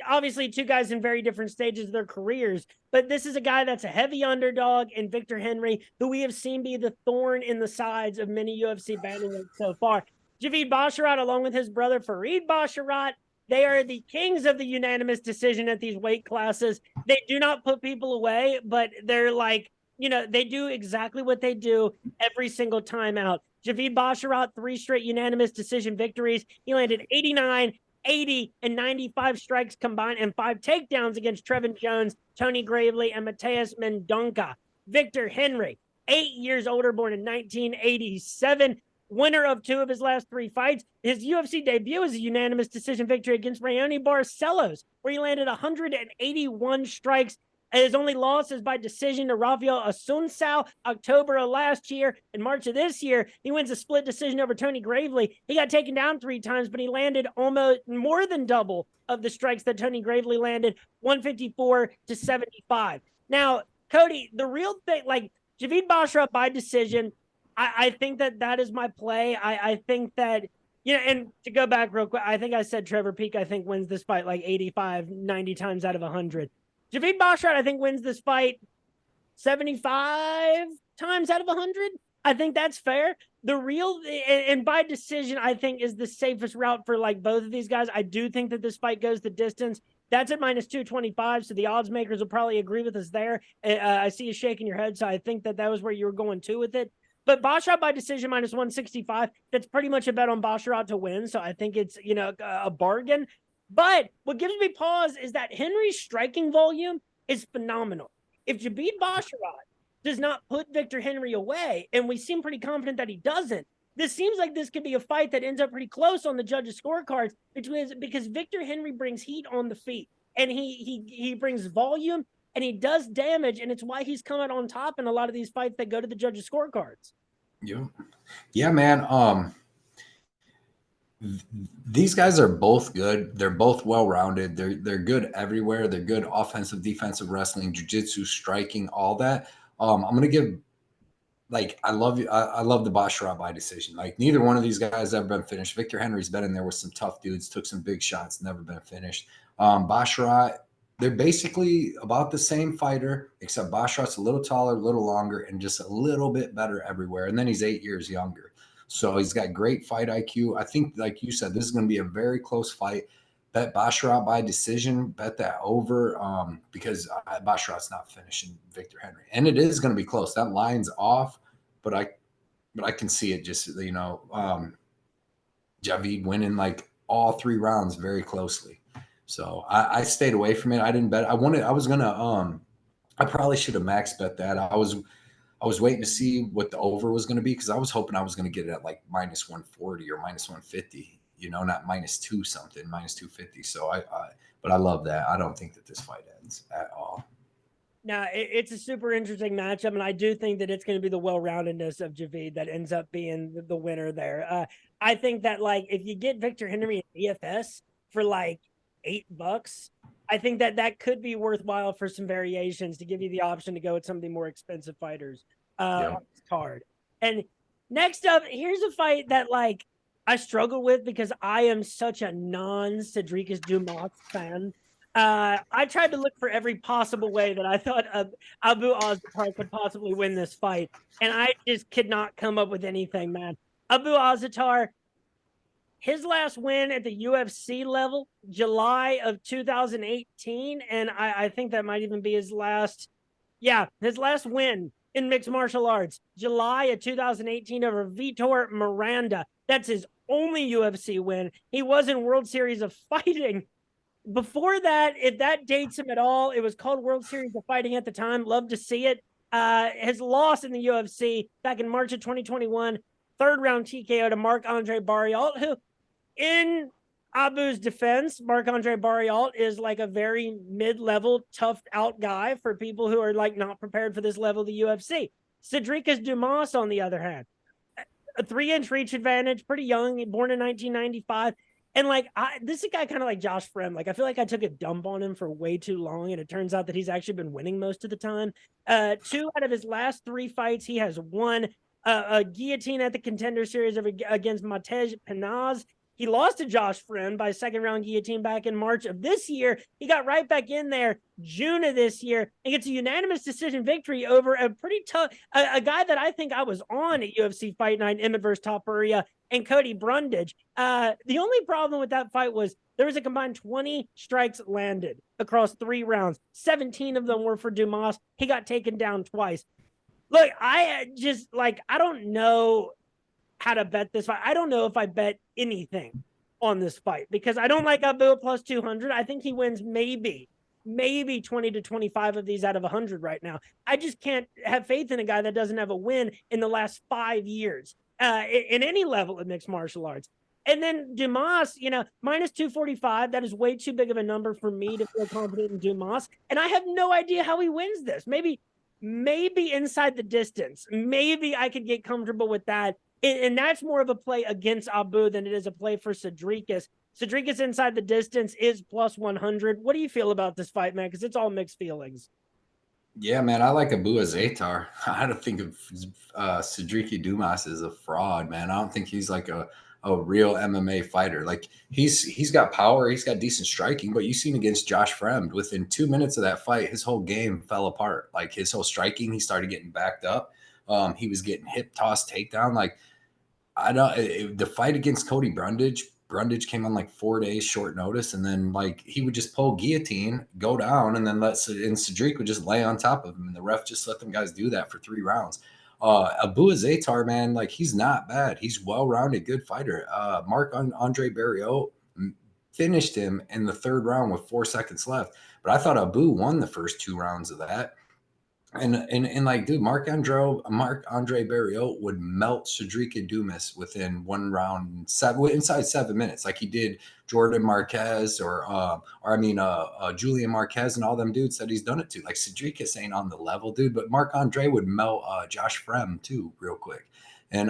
obviously two guys in very different stages of their careers. But this is a guy that's a heavy underdog in Victor Henry, who we have seen be the thorn in the sides of many UFC bantamweights so far. Javid Basharat, along with his brother Farid Basharat, they are the kings of the unanimous decision at these weight classes. They do not put people away, but they're like, you know, they do exactly what they do every single time out. Javid Basharat, 3 straight unanimous decision victories. He landed 89, 80, and 95 strikes combined and 5 takedowns against Trevin Jones, Tony Gravely, and Mateus Mendonca. Victor Henry, 8 years older, born in 1987. Winner of 2 of his last 3 fights. His UFC debut is a unanimous decision victory against Raoni Barcelos, where he landed 181 strikes. His only loss is by decision to Rafael Assunção, October of last year. In March of this year, he wins a split decision over Tony Gravely. He got taken down 3 times, but he landed almost more than double of the strikes that Tony Gravely landed, 154 to 75. Now, Cody, the real thing, like Javid Basharat by decision, I think that is my play. I think that, you know, and to go back real quick, I think I said Trevor Peak, I think, wins this fight like 85, 90 times out of 100. Javid Basharat, I think, wins this fight 75 times out of 100. I think that's fair. The real, and by decision, I think is the safest route for like both of these guys. I do think that this fight goes the distance. That's at minus 225, so the odds makers will probably agree with us there. I see you shaking your head, so I think that was where you were going to with it. But Basharat by decision minus 165, that's pretty much a bet on Basharat to win. So I think it's, you know, a bargain. But what gives me pause is that Henry's striking volume is phenomenal. If Javid Basharat does not put Victor Henry away, and we seem pretty confident that he doesn't, this seems like this could be a fight that ends up pretty close on the judges' scorecards because Victor Henry brings heat on the feet, and he brings volume, and he does damage, and it's why he's come out on top in a lot of these fights that go to the judges' scorecards. Yeah, man. These guys are both good. They're both well-rounded. They're good everywhere. They're good offensive, defensive wrestling, jiu-jitsu, striking, all that. I'm gonna give, like, I love the Basharat by decision. Like, neither one of these guys ever been finished. Victor Henry's been in there with some tough dudes, took some big shots, never been finished. Basharat, they're basically about the same fighter, except Basharat's a little taller, a little longer, and just a little bit better everywhere. And then he's 8 years younger. So he's got great fight IQ. I think, like you said, this is going to be a very close fight. Bet Basharat by decision. Bet that over because Basharat's not finishing Victor Henry. And it is going to be close. That line's off, but I can see it just, you know, Javid winning like all 3 rounds very closely. So I stayed away from it. I didn't bet. I probably should have max bet that. I was waiting to see what the over was going to be because I was hoping I was going to get it at like minus 140 or minus 150, not minus 2 something, minus 250. So but I love that. I don't think that this fight ends at all. Now, it's a super interesting matchup, and I do think that it's going to be the well-roundedness of Javid that ends up being the winner there. I think that, like, if you get Victor Henry in DFS for, like, $8, I think that could be worthwhile for some variations to give you the option to go with some of the more expensive fighters on this card. And next up, here's a fight that, like, I struggle with because I am such a non-Cedricus Dumas fan. I tried to look for every possible way that I thought Abu Azatar could possibly win this fight, and I just could not come up with anything, man. Abu Azatar, his last win at the UFC level, July of 2018, and I think that might even be his last win in mixed martial arts, July of 2018 over Vitor Miranda. That's his only UFC win. He was in World Series of Fighting. Before that, if that dates him at all, it was called World Series of Fighting at the time. Love to see it. His loss in the UFC back in March of 2021, third round TKO to Marc-Andre Barriault, who, in Abu's defense, Marc-Andre Barriault is like a very mid-level, toughed out guy for people who are like not prepared for this level of the UFC. Cedricus Dumas, on the other hand, a 3-inch reach advantage, pretty young, born in 1995. And like, this is a guy kind of like Josh Frem. Like, I feel like I took a dump on him for way too long, and it turns out that he's actually been winning most of the time. 2 out of his last 3 fights, he has won. A guillotine at the Contender Series against Matej Penaz. He lost to Josh Frem by second-round guillotine back in March of this year. He got right back in there June of this year and gets a unanimous decision victory over a pretty tough, a guy that I think I was on at UFC Fight Night, Emmett versus Topuria, and Cody Brundage. The only problem with that fight was there was a combined 20 strikes landed across 3 rounds. 17 of them were for Dumas. He got taken down twice. Look, I don't know how to bet this fight. I don't know if I bet anything on this fight because I don't like Abu plus 200. I think he wins maybe 20 to 25 of these out of 100 right now. I just can't have faith in a guy that doesn't have a win in the last 5 years in any level of mixed martial arts. And then Dumas, minus 245, that is way too big of a number for me to feel confident in Dumas. And I have no idea how he wins this. Maybe inside the distance. Maybe I could get comfortable with that. And that's more of a play against Abu than it is a play for Cedricus. Cedricus inside the distance is plus 100. What do you feel about this fight, man? Because it's all mixed feelings. Yeah, man, I like Abu Azatar. I don't think of Cedric Dumas as a fraud, man. I don't think he's like a real MMA fighter. Like he's got power, he's got decent striking, but you seen against Josh Fremd, within 2 minutes of that fight, his whole game fell apart. Like his whole striking, he started getting backed up. He was getting hip toss takedown. Like the fight against Cody Brundage came on like 4 days short notice, and then like he would just pull guillotine, go down, and then Cedric would just lay on top of him, and the ref just let them guys do that for 3 rounds. Abu Azatar, man, like he's not bad. He's well-rounded, good fighter. Marc-Andre Barriault finished him in the 3rd round with 4 seconds left, but I thought Abu won the first 2 rounds of that. And like, dude, Marc-Andre Barriault would melt Cedric Dumas within 1 round, inside 7 minutes, like he did Jordan Marquez or Julian Marquez and all them dudes that he's done it to. Like Cedricus ain't on the level, dude, but Marc-Andre would melt Josh Frem too, real quick. And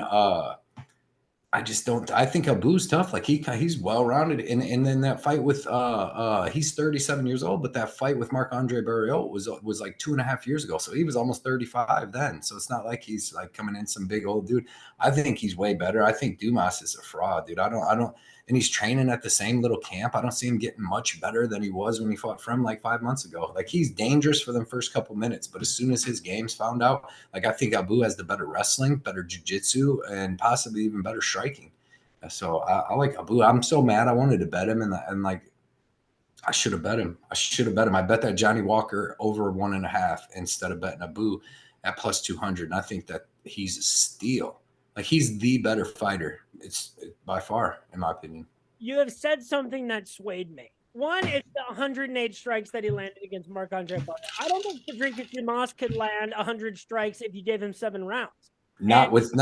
I just don't. I think Abu's tough. Like he's well rounded, and then that fight with he's 37 years old, but that fight with Marc-Andre Barriault was like 2.5 years ago. So he was almost 35 then. So it's not like he's like coming in some big old dude. I think he's way better. I think Dumas is a fraud, dude. I don't. And he's training at the same little camp. I don't see him getting much better than he was when he fought Frem like 5 months ago. Like he's dangerous for them first couple minutes, but as soon as his game's found out, like I think Abu has the better wrestling, better jiu-jitsu, and possibly even better striking. So I like Abu. I'm so mad. I wanted to bet him, and like I should have bet him. I bet that Johnny Walker over 1.5 instead of betting Abu at plus 200. And I think that he's a steal. Like he's the better fighter. It's by far, in my opinion. you have said something that swayed me. One is the 108 strikes that he landed against Marc-Andre Barrett. I don't think Cedric Dumas could land 100 strikes if you gave him 7 rounds. Not with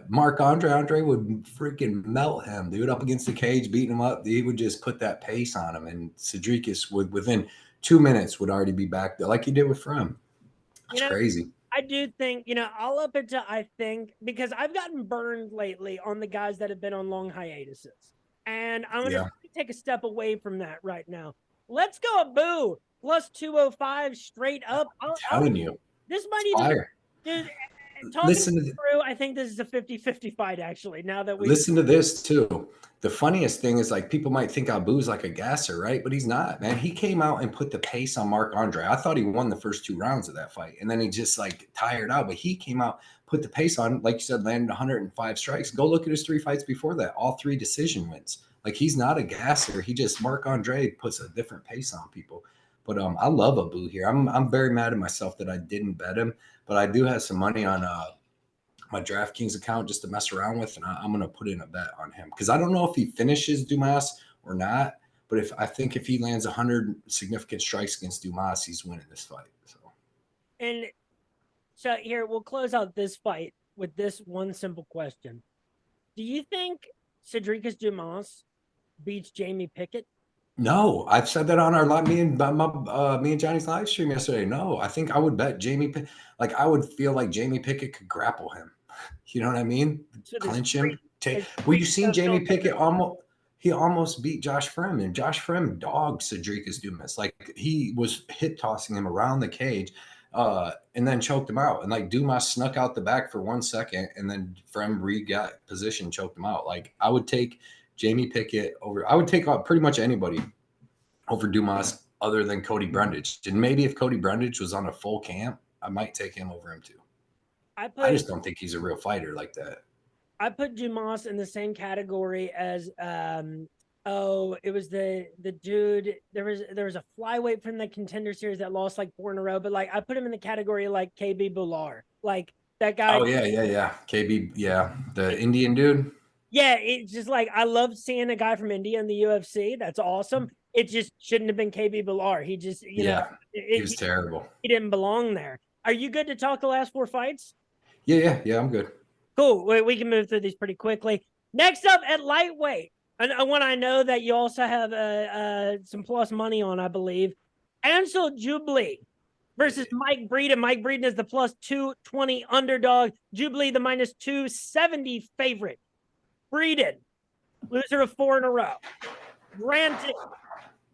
Marc Andre. Andre would freaking melt him, dude, up against the cage, beating him up. He would just put that pace on him, and Cedricus would within 2 minutes would already be back there, like he did with Frem. It's crazy. I do think, I'll up it to I think, because I've gotten burned lately on the guys that have been on long hiatuses. And I'm going to take a step away from that right now. Let's go Abu plus 205 straight up. I'm telling you. This might even dude, listen to through, I think this is a 50-50 fight, actually, now that we listen to this too. The funniest thing is, like, people might think Abu's like a gasser, right? But he's not, man. He came out and put the pace on Marc-Andre. I thought he won the first 2 rounds of that fight, and then he just like tired out. But he came out, put the pace on, like you said, landed 105 strikes. Go look at his 3 fights before that, all 3 decision wins. Like, he's not a gasser. He just Marc-Andre puts a different pace on people. But I love Abu here. I'm very mad at myself that I didn't bet him, but I do have some money on my DraftKings account just to mess around with, and I'm going to put in a bet on him because I don't know if he finishes Dumas or not. But I think if he lands 100 significant strikes against Dumas, he's winning this fight. So here we'll close out this fight with this one simple question: do you think Cedric Dumas beats Jamie Pickett? No, I've said that on our me and Johnny's live stream yesterday. No, I think I would bet Jamie. Like, I would feel like Jamie Pickett could grapple him. You know what I mean? So clinch him. Well, you seen Jamie Pickett almost beat Josh Frem, and Josh Frem dogged Cedric Dumas. Like, he was hip tossing him around the cage, and then choked him out. And like, Dumas snuck out the back for 1 second, and then Frem got position, choked him out. Like, I would take Jamie Pickett over. I would take pretty much anybody over Dumas other than Cody Brundage. And maybe if Cody Brundage was on a full camp, I might take him over him too. I just don't think he's a real fighter like that. I put Dumas in the same category as it was the dude. There was a flyweight from the Contender Series that lost like 4 in a row, but like I put him in the category like KB Bular, like that guy. Oh yeah. KB, yeah, the Indian dude. Yeah, it's just like I love seeing a guy from India in the UFC. That's awesome. It just shouldn't have been KB Bular. He just, he was terrible. He didn't belong there. Are you good to talk the last 4 fights? Yeah, I'm good. Cool. We can move through these pretty quickly. Next up at lightweight, and one I know that you also have some plus money on, I believe. Ansel Jubilee versus Mike Breeden. Mike Breeden is the plus 220 underdog. Jubilee the minus 270 favorite. Breeden, loser of 4 in a row. Granted,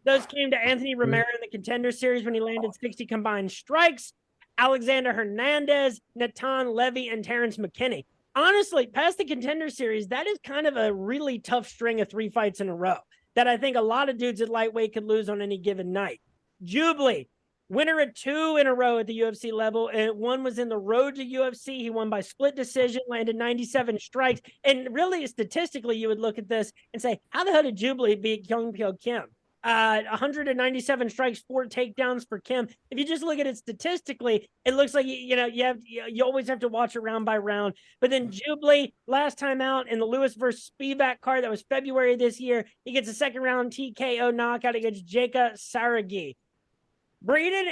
those came to Anthony Romero in the Contender Series when he landed 60 combined strikes. Alexander Hernandez, Natan Levy, and Terrence McKinney. Honestly, past the Contender Series, that is kind of a really tough string of 3 fights in a row that I think a lot of dudes at lightweight could lose on any given night. Jubilee, winner of 2 in a row at the UFC level, and 1 was in the road to UFC. He won by split decision, landed 97 strikes. And really, statistically, you would look at this and say, how the hell did Jubilee beat Kyung Pyo Kim? 197 strikes, 4 takedowns for Kim. If you just look at it statistically, it looks like you always have to watch it round by round. But then Jubilee, last time out in the Lewis versus Spivak card, that was February this year, he gets a 2nd round TKO knockout against Jaka Saragi. Breeden,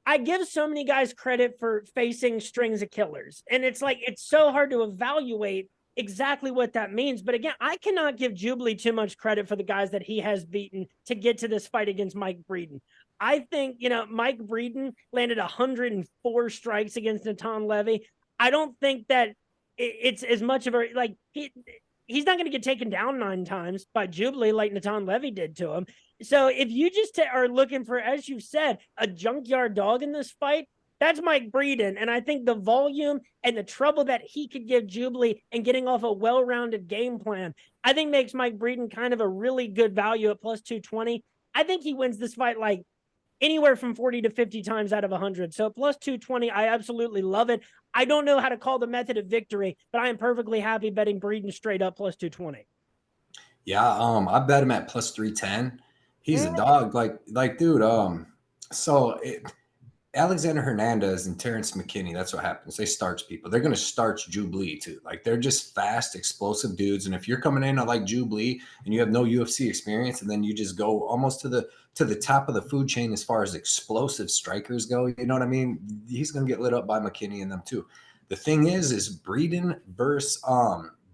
I give so many guys credit for facing strings of killers, and it's like it's so hard to evaluate exactly what that means. But again, I cannot give Jubilee too much credit for the guys that he has beaten to get to this fight against Mike Breeden. I think, Mike Breeden landed 104 strikes against Natan Levy. I don't think that it's as much of a, like, he's not going to get taken down 9 times by Jubilee like Natan Levy did to him. So if you just are looking for, as you said, a junkyard dog in this fight, that's Mike Breeden. And I think the volume and the trouble that he could give Jubilee and getting off a well-rounded game plan, I think makes Mike Breeden kind of a really good value at plus 220. I think he wins this fight like anywhere from 40 to 50 times out of 100. So plus 220, I absolutely love it. I don't know how to call the method of victory, but I am perfectly happy betting Breeden straight up plus 220. Yeah, I bet him at plus 310. He's a dog. Like, dude, Alexander Hernandez and Terrence McKinney, that's what happens. They starch people. They're going to starch Jubilee too. Like they're just fast, explosive dudes. And if you're coming in like Jubilee and you have no UFC experience, and then you just go almost to the top of the food chain as far as explosive strikers go, you know what I mean? He's going to get lit up by McKinney and them too. The thing is Breeden versus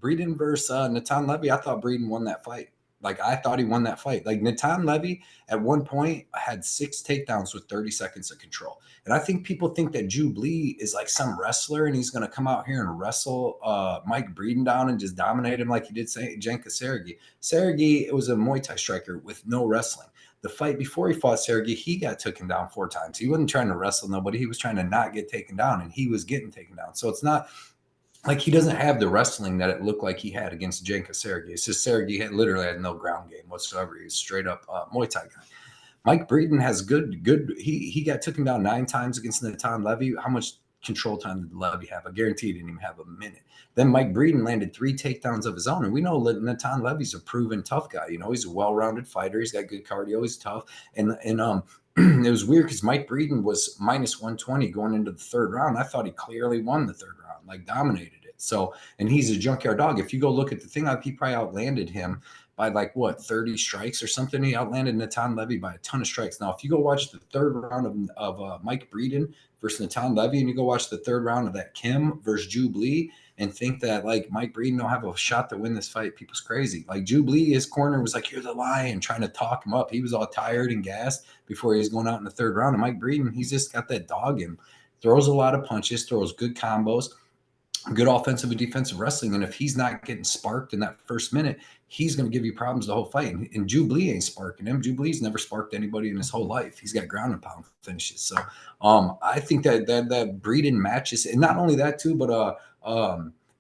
Natan Levy. I thought Breeden won that fight. Like I thought he won that fight. Like Natan Levy at one point had 6 takedowns with 30 seconds of control. And I think people think that Jubilee is like some wrestler and he's going to come out here and wrestle Mike Breeden down and just dominate him like he did Janka Sergey. Sergey, it was a Muay Thai striker with no wrestling. The fight before he fought Sergey, he got taken down 4 times. He wasn't trying to wrestle nobody. He was trying to not get taken down, and he was getting taken down. So it's not like he doesn't have the wrestling that it looked like he had against Janka Sergey. It's just Sergey literally had no ground game whatsoever. He was straight up Muay Thai guy. Mike Breeden has good. He got taken down 9 times against Natan Levy. How much control time did Levy have? I guarantee he didn't even have a minute. Then Mike Breeden landed 3 takedowns of his own. And we know Natan Levy's a proven tough guy. You know, he's a well-rounded fighter. He's got good cardio. He's tough. And it was weird because Mike Breeden was minus 120 going into the 3rd round. I thought he clearly won the 3rd round, like dominated it. So, and he's a junkyard dog. If you go look at the thing, he probably outlanded him by 30 strikes or something. He outlanded Natan Levy by a ton of strikes. Now, if you go watch the 3rd round of Mike Breeden versus Natan Levy, and you go watch the 3rd round of that Kim versus Jubilee, and think that Mike Breeden don't have a shot to win this fight, people's crazy. Like Jubilee, his corner was like, "You're the lion," trying to talk him up. He was all tired and gassed before he was going out in the 3rd round. And Mike Breeden, he's just got that dog in him. Throws a lot of punches, throws good combos, good offensive and defensive wrestling. And if he's not getting sparked in that first minute, he's going to give you problems the whole fight. And Jubilee ain't sparking him. Jubilee's never sparked anybody in his whole life. He's got ground and pound finishes. So I think that Breeden matches, and not only that too, but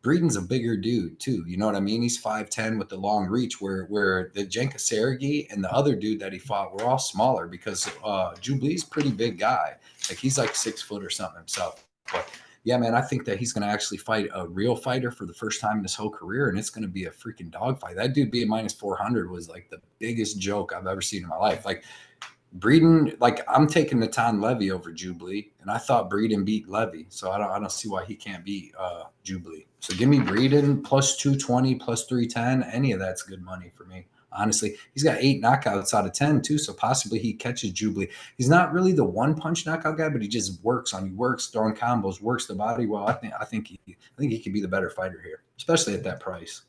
Breeden's a bigger dude too. You know what I mean? He's 5'10" with the long reach, where the Janka Sergey and the other dude that he fought were all smaller, because Jubilee's a pretty big guy. Like he's like 6 foot or something himself. But yeah, man, I think that he's going to actually fight a real fighter for the first time in his whole career, and it's going to be a freaking dogfight. That dude being minus 400 was like the biggest joke I've ever seen in my life. Like Breeden, like I'm taking Natan Levy over Jubilee, and I thought Breeden beat Levy, so I don't see why he can't beat Jubilee. So give me Breeden plus 220, plus 310. Any of that's good money for me. Honestly, he's got 8 knockouts out of 10 too, so possibly he catches Jubilee. He's not really the one punch knockout guy, but he just works on you, works throwing combos, works the body well. I think he could be the better fighter here, especially at that price.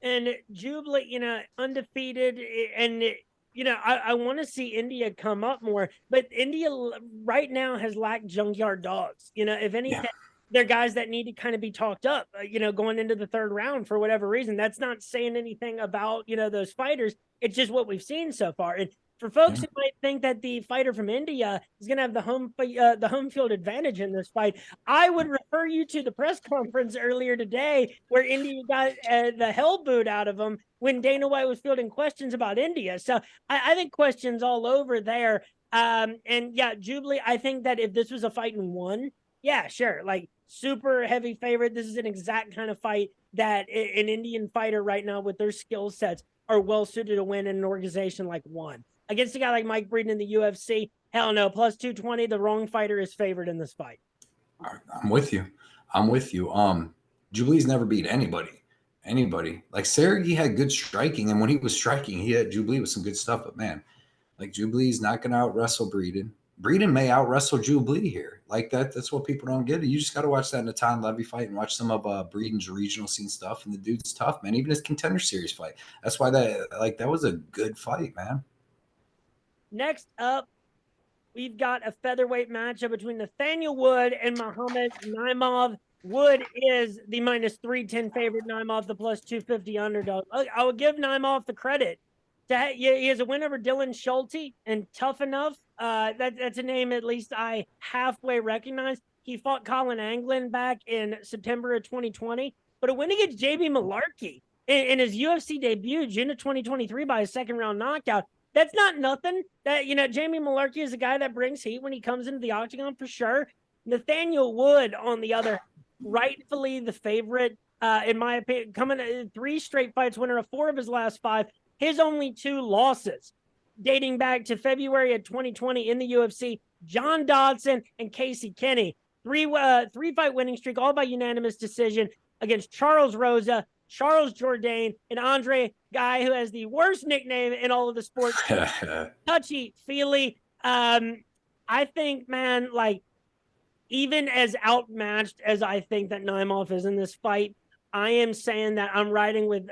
And Jubilee, undefeated, and I want to see India come up more, but India right now has lacked junkyard dogs. If anything. Yeah. They're guys that need to kind of be talked up, going into the 3rd round for whatever reason. That's not saying anything about, those fighters. It's just what we've seen so far. And for folks who might think that the fighter from India is going to have the home field advantage in this fight, I would refer you to the press conference earlier today where India got the hell booed out of them when Dana White was fielding questions about India. So I think questions all over there. And yeah, Jubilee, I think that if this was a fight in 1, yeah, sure. Like super heavy favorite. This is an exact kind of fight that an Indian fighter right now with their skill sets are well suited to win in an organization like 1. Against a guy like Mike Breeden in the UFC, hell no, plus 220, the wrong fighter is favored in this fight. I'm with you. Jubilee's never beat anybody. Like Sergey had good striking, and when he was striking, he had Jubilee with some good stuff, but man, like Jubilee's not going to out wrestle Breeden. Breeden may out wrestle Jubilee here. Like that's what people don't get. You just got to watch that Natan Levy fight and watch some of Breeden's regional scene stuff. And the dude's tough, man. Even his contender series fight. That's why that was a good fight, man. Next up, we've got a featherweight matchup between Nathaniel Wood and Muhammad Naimov. Wood is the minus 310 favorite. Naimov the plus 250 underdog. I will give Naimov the credit. He has a win over Dylan Schulte, and Tough Enough. That's a name at least I halfway recognize. He fought Colin Anglin back in September of 2020, but a win against JB Malarkey in his UFC debut, June of 2023, by a 2nd round knockout. That's not nothing. Jamie Malarkey is a guy that brings heat when he comes into the octagon for sure. Nathaniel Wood, on the other, rightfully the favorite, in my opinion, coming 3 straight fights, winner of 4 of his last 5. His only 2 losses dating back to February of 2020 in the UFC John Dodson, and Casey Kenny. Three-fight winning streak, all by unanimous decision against Charles Rosa, Charles Jourdain, and Andre, guy who has the worst nickname in all of the sport, Touchy Feely. I think, man, like, even as outmatched as I think that Naimov is in this fight, I am saying that I'm riding with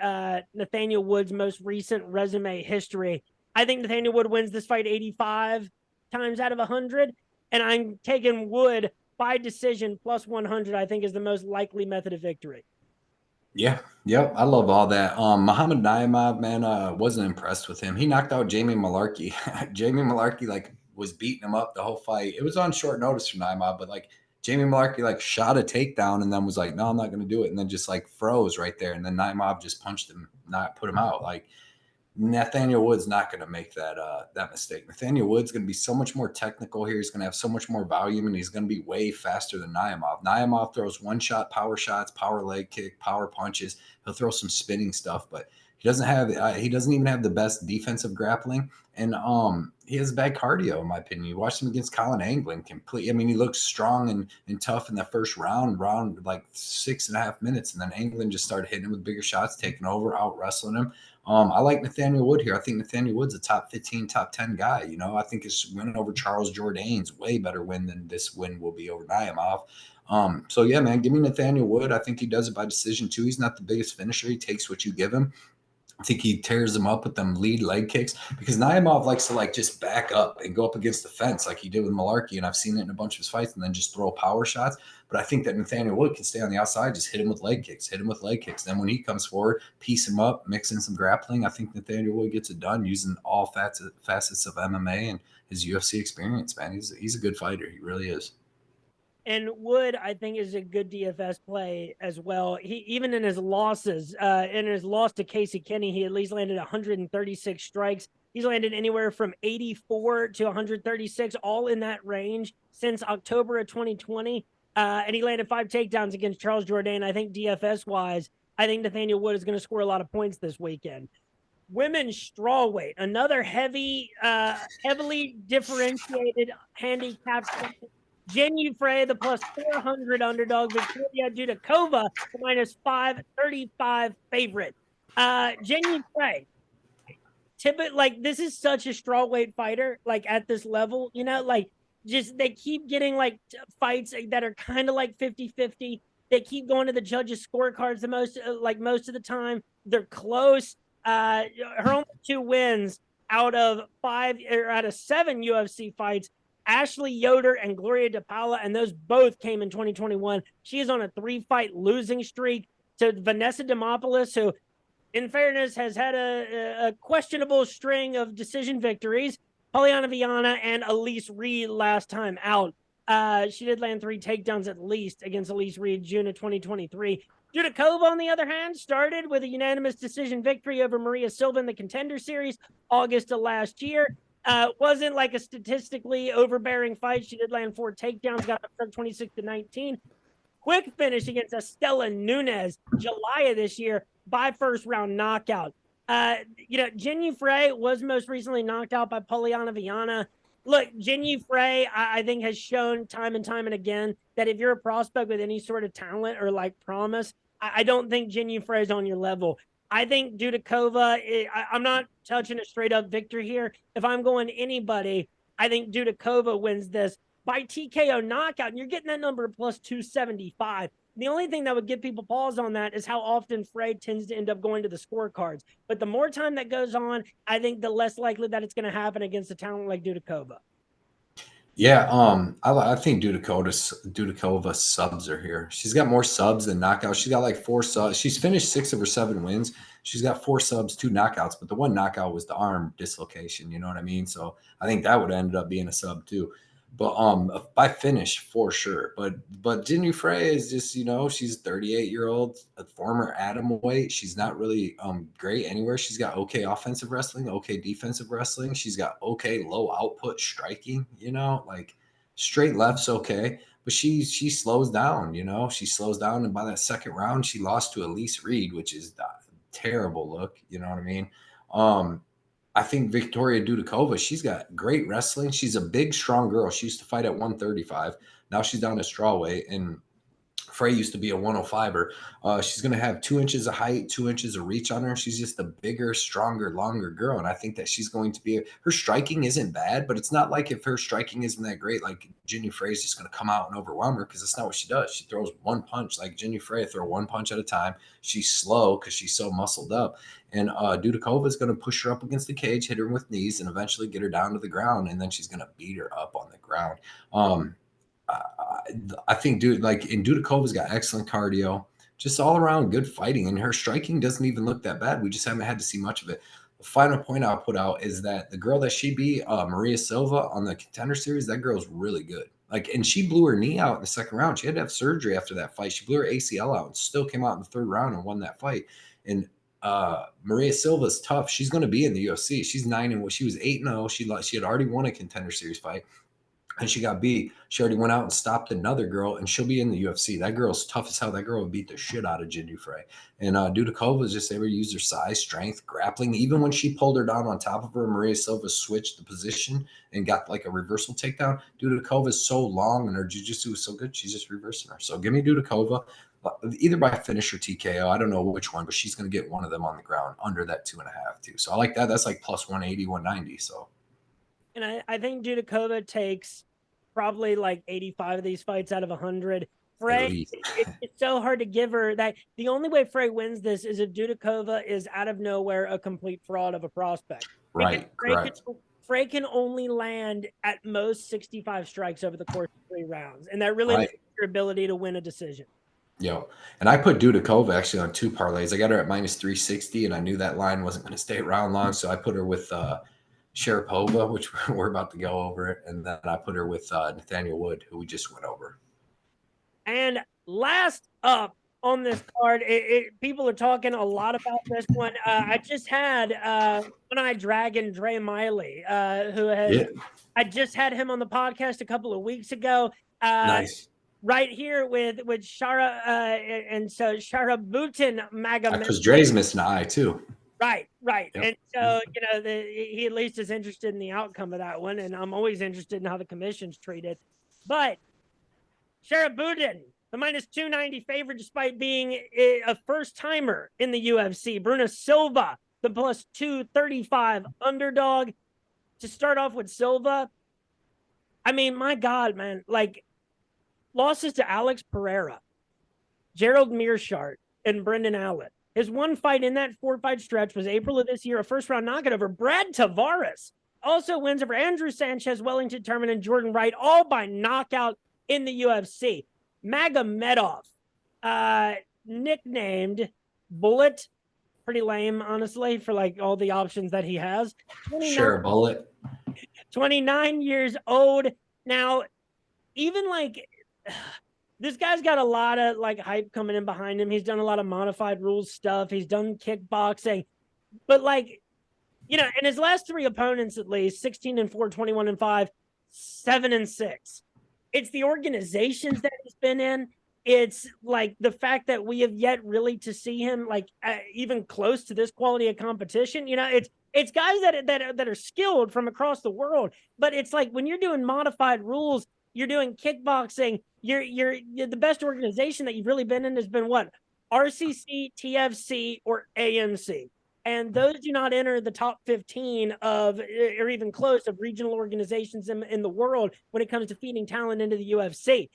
Nathaniel Wood's most recent resume history. I think Nathaniel Wood wins this fight 85 times out of 100, and I'm taking Wood by decision plus 100, I think, is the most likely method of victory. Yeah, yep, I love all that. Muhammad Naimov, man, wasn't impressed with him. He knocked out Jamie Malarkey. Jamie Malarkey like was beating him up the whole fight. It was on short notice for Naimov, but like Jamie Malarkey like shot a takedown and then was like, "No, I'm not going to do it," and then just like froze right there. And then Naimov just punched him, not put him out. Like Nathaniel Wood's not going to make that mistake. Nathaniel Wood's going to be so much more technical here. He's going to have so much more volume, and he's going to be way faster than Naimov. Naimov throws one-shot power shots, power leg kick, power punches. He'll throw some spinning stuff, but he doesn't even have the best defensive grappling, and he has bad cardio in my opinion. You watched him against Colin Anglin, complete. I mean, he looks strong and tough in the first round like 6.5 minutes, and then Anglin just started hitting him with bigger shots, taking over, out wrestling him. I like Nathaniel Wood here. I think Nathaniel Wood's a top 15, top 10 guy. You know, I think his win over Charles Jourdain's way better win than this win will be over Naimov. So yeah, man, give me Nathaniel Wood. I think he does it by decision too. He's not the biggest finisher. He takes what you give him. I think he tears them up with them lead leg kicks because Naimov likes to like just back up and go up against the fence like he did with Malarkey, and I've seen it in a bunch of his fights, and then just throw power shots. But I think that Nathaniel Wood can stay on the outside, just hit him with leg kicks, hit him with leg kicks. Then when he comes forward, piece him up, mix in some grappling. I think Nathaniel Wood gets it done using all facets of MMA and his UFC experience, man. He's a good fighter. He really is. And Wood, I think, is a good DFS play as well. He even in his losses, in his loss to Casey Kenny, he at least landed 136 strikes. He's landed anywhere from 84 to 136, all in that range since October of 2020. And he landed 5 takedowns against Charles Jourdain. I think DFS wise, I think Nathaniel Wood is going to score a lot of points this weekend. Women's strawweight, another heavily differentiated handicap. Jenny Frey, the plus 400 underdog. Victoria Dudakova, the minus 535 favorite. Jenny Frey, like, this is such a strawweight fighter, like, at this level, you know, like, just they keep getting, like, fights that are kind of like 50-50. They keep going to the judges' scorecards most of the time. They're close. Her only 2 wins out of 7 UFC fights, Ashley Yoder and Gloria DePaula, and those both came in 2021. She is on a 3-fight losing streak to Vanessa Demopoulos, who, in fairness, has had a questionable string of decision victories. Polyana Viana and Elise Reed last time out. She did land 3 takedowns at least against Elise Reed June of 2023. Dudakova, on the other hand, started with a unanimous decision victory over Maria Silva in the Contender Series August of last year. Wasn't like a statistically overbearing fight. She did land 4 takedowns, got up from 26-19. Quick finish against Estela Nunes, July of this year, by first round knockout. Jenny Frey was most recently knocked out by Polyana Viana. Look, Jenny Frey, I think, has shown time and time and again that if you're a prospect with any sort of talent or like promise, I don't think Jenny Frey is on your level. I think Dudakova, I'm not touching a straight up victory here. If I'm going anybody, I think Dudakova wins this by TKO knockout, and you're getting that number plus 275. The only thing that would give people pause on that is how often Frey tends to end up going to the scorecards. But the more time that goes on, I think the less likely that it's going to happen against a talent like Dudakova. Yeah, I think Dudakova subs are here. She's got more subs than knockouts. She's got like 4 subs. She's finished 6 of her 7 wins. She's got 4 subs, 2 knockouts, but the one knockout was the arm dislocation. You know what I mean? So I think that would have ended up being a sub too. But by finish for sure. But Jenny Frey is just, you know, she's 38-year-old, a former atom weight. She's not really great anywhere. She's got okay offensive wrestling, okay defensive wrestling. She's got okay low output striking, you know, like straight left's okay. But she slows down, you know, she slows down. And by that second round, she lost to Elise Reed, which is a terrible look. You know what I mean? I think Victoria Dudikova, she's got great wrestling. She's a big, strong girl. She used to fight at 135. Now she's down to strawweight, and Frey used to be a 105er. She's going to have 2 inches of height, 2 inches of reach on her. She's just a bigger, stronger, longer girl. And I think that she's going to be, her striking isn't bad, but it's not like if her striking isn't that great, like Ginny Frey's just going to come out and overwhelm her, because that's not what she does. She throws one punch, like Ginny Frey, throw one punch at a time. She's slow because she's so muscled up. And Dudikova is going to push her up against the cage, hit her with knees, and eventually get her down to the ground. And then she's going to beat her up on the ground. I think, dude, like, and Dudikova's got excellent cardio, just all around good fighting, and her striking doesn't even look that bad. We just haven't had to see much of it. The final point I'll put out is that the girl that she beat, Maria Silva, on the Contender Series, that girl's really good. Like, and she blew her knee out in the second round. She had to have surgery after that fight. She blew her ACL out and still came out in the third round and won that fight. And Maria Silva's tough. She's going to be in the UFC. She's 9-0. She was 8-0. She had already won a Contender Series fight, and she got beat. She already went out and stopped another girl, and she'll be in the UFC. That girl's tough as hell. That girl would beat the shit out of Jin Frey. And Dudikova was just able to use her size, strength, grappling. Even when she pulled her down on top of her, Maria Silva switched the position and got like a reversal takedown. Dudikova is so long, and her jiu-jitsu is so good, she's just reversing her. So give me Dudikova, either by finish or TKO. I don't know which one, but she's going to get one of them on the ground under that 2.5 too. So I like that. That's like plus 180, 190. So. And I think Dudikova takes probably like 85 of these fights out of 100. Frey, it's so hard to give her that. The only way Frey wins this is if Dudikova is out of nowhere a complete fraud of a prospect. Right, correct. Frey can only land at most 65 strikes over the course of 3 rounds, and that really limits your ability to win a decision. Yo, and I put Dudikova actually on 2 parlays. I got her at minus 360, and I knew that line wasn't going to stay around long, so I put her with Sharapova, which we're about to go over it, and then I put her with Nathaniel Wood, who we just went over. And last up on this card, people are talking a lot about this one. I just had One-Eyed Dragon Dre Miley, who has I just had him on the podcast a couple of weeks ago. Nice. Right here with Shara, and so Sharabutin Magomed. Because Dre's missing an eye too. Right. Yep. And so, he at least is interested in the outcome of that one, and I'm always interested in how the commission's treated. But Sharabutin, the minus 290 favorite, despite being a first-timer in the UFC. Bruno Silva, the plus 235 underdog. To start off with Silva, I mean, my God, man, like, losses to Alex Pereira, Gerald Mearshart, and Brendan Allen. His one fight in that 4-fight stretch was April of this year, a first-round knockout over Brad Tavares. Also wins over Andrew Sanchez, Wellington Turman, and Jordan Wright, all by knockout in the UFC. Magomedov, nicknamed Bullet. Pretty lame, honestly, for like all the options that he has. Sure, Bullet. 29 years old. Now, even like... this guy's got a lot of like hype coming in behind him. He's done a lot of modified rules stuff. He's done kickboxing, but like, in his last 3 opponents, at least 16-4, 21-5, 7-6. It's the organizations that he's been in. It's like the fact that we have yet really to see him like even close to this quality of competition. It's guys that are skilled from across the world, but it's like when you're doing modified rules, you're doing kickboxing. You're the best organization that you've really been in has been what? RCC, TFC, or AMC. And those do not enter the top 15 of, or even close, of regional organizations in the world when it comes to feeding talent into the UFC.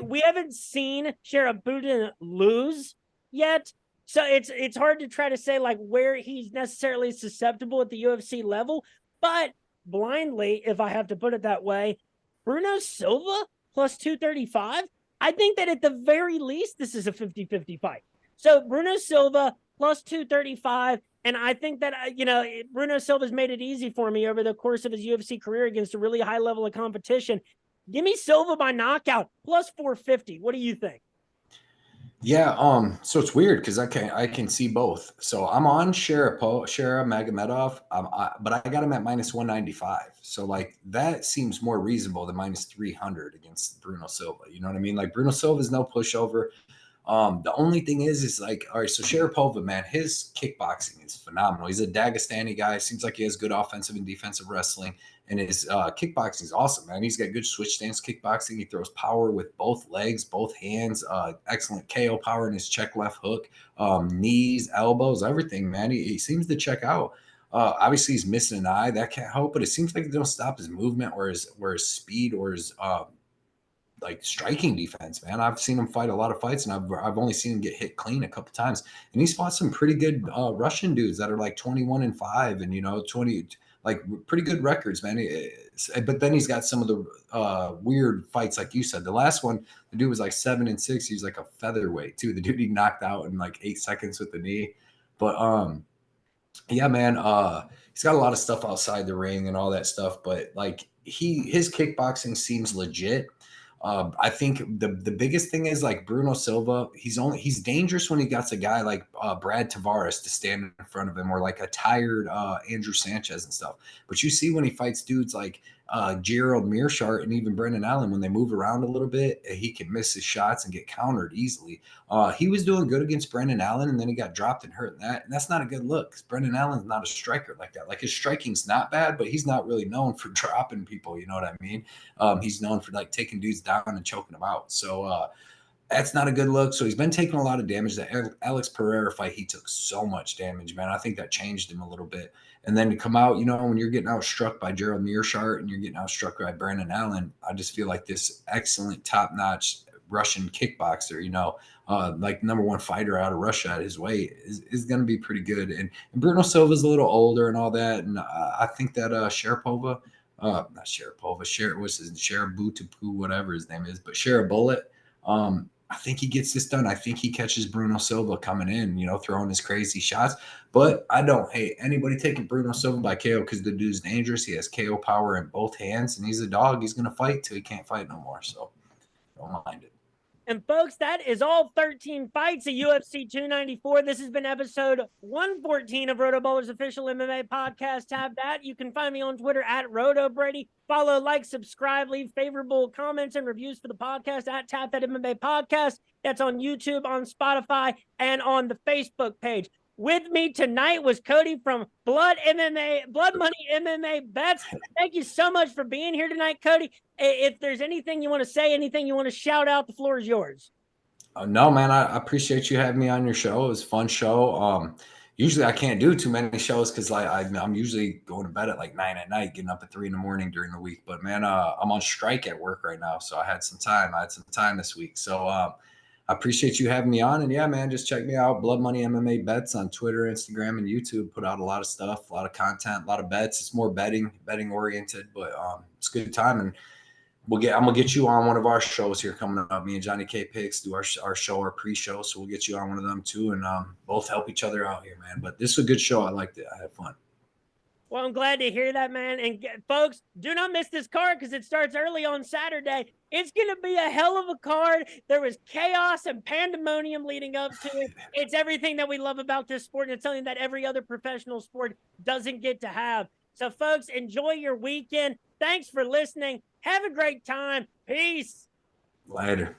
We haven't seen Sharabutin lose yet. So it's hard to try to say like where he's necessarily susceptible at the UFC level. But blindly, if I have to put it that way, Bruno Silva plus 235. I think that at the very least, this is a 50-50 fight. So Bruno Silva plus 235. And I think that, Bruno Silva's made it easy for me over the course of his UFC career against a really high level of competition. Give me Silva by knockout plus 450. What do you think? Yeah, so it's weird because I can see both. So I'm on Shara Magomedov, but I got him at minus 195. So like that seems more reasonable than minus 300 against Bruno Silva. You know what I mean? Like Bruno Silva is no pushover. The only thing is like, all right, so Sharapova, man, his kickboxing is phenomenal. He's a Dagestani guy. Seems like he has good offensive and defensive wrestling, and his kickboxing is awesome, man. He's got good switch stance kickboxing. He throws power with both legs, both hands. Excellent KO power in his check left hook, knees, elbows, everything, man. He seems to check out. Obviously, he's missing an eye. That can't help, but it seems like they don't stop his movement or his speed or his like striking defense, man. I've seen him fight a lot of fights, and I've only seen him get hit clean a couple times. And he's fought some pretty good Russian dudes that are like 21-5, and 20 like pretty good records, man. But then he's got some of the weird fights, like you said. The last one, the dude was like 7-6. He was like a featherweight too. The dude he knocked out in like 8 seconds with the knee. But yeah, man. He's got a lot of stuff outside the ring and all that stuff, but like his kickboxing seems legit. I think the biggest thing is like Bruno Silva. He's dangerous when he gets a guy like Brad Tavares to stand in front of him, or like a tired Andrew Sanchez and stuff. But you see when he fights dudes like Gerald Meerschaert and even Brendan Allen, when they move around a little bit, he can miss his shots and get countered easily. He was doing good against Brendan Allen, and then he got dropped and hurt. And that's not a good look, because Brendan Allen's not a striker like that. Like, his striking's not bad, but he's not really known for dropping people. You know what I mean? He's known for like taking dudes down and choking them out. So that's not a good look. So he's been taking a lot of damage. The Alex Pereira fight, he took so much damage, man. I think that changed him a little bit. And then to come out, when you're getting outstruck by Gerald Meerschaert and you're getting outstruck by Brandon Allen, I just feel like this excellent, top-notch Russian kickboxer, like number one fighter out of Russia at his weight is going to be pretty good. And Bruno Silva's a little older and all that. And I think that Sharapova, not Sharapova, Sharabutupu, whatever his name is, but Sharabullet, I think he gets this done. I think he catches Bruno Silva coming in, throwing his crazy shots. But I don't hate anybody taking Bruno Silva by KO, because the dude's dangerous. He has KO power in both hands, and he's a dog. He's going to fight till he can't fight no more. So don't mind it. And folks, that is all 13 fights of UFC 294. This has been episode 114 of RotoBallers official MMA podcast. Tab that. You can find me on Twitter at RotoBrady. Follow, like, subscribe, leave favorable comments and reviews for the podcast at Tap That MMA Podcast. That's on YouTube, on Spotify, and on the Facebook page. With me tonight was Cody from Blood Money MMA Bets. Thank you so much for being here tonight, Cody. If there's anything you want to say, anything you want to shout out, the floor is yours. No, man, I appreciate you having me on your show. It was a fun show. Usually I can't do too many shows because I'm usually going to bed at like 9 at night, getting up at 3 in the morning during the week. But man, I'm on strike at work right now, so I had some time this week. So I appreciate you having me on. And yeah, man, just check me out. Blood Money MMA Bets on Twitter, Instagram, and YouTube. Put out a lot of stuff, a lot of content, a lot of bets. It's more betting oriented, but it's a good time. And I'm gonna get you on one of our shows here coming up. Me and Johnny K Picks do our show, our pre-show. So we'll get you on one of them too, and both help each other out here, man. But this is a good show. I liked it. I had fun. Well, I'm glad to hear that, man. And folks, do not miss this card because it starts early on Saturday. It's going to be a hell of a card. There was chaos and pandemonium leading up to it. It's everything that we love about this sport, and it's something that every other professional sport doesn't get to have. So, folks, enjoy your weekend. Thanks for listening. Have a great time. Peace. Later.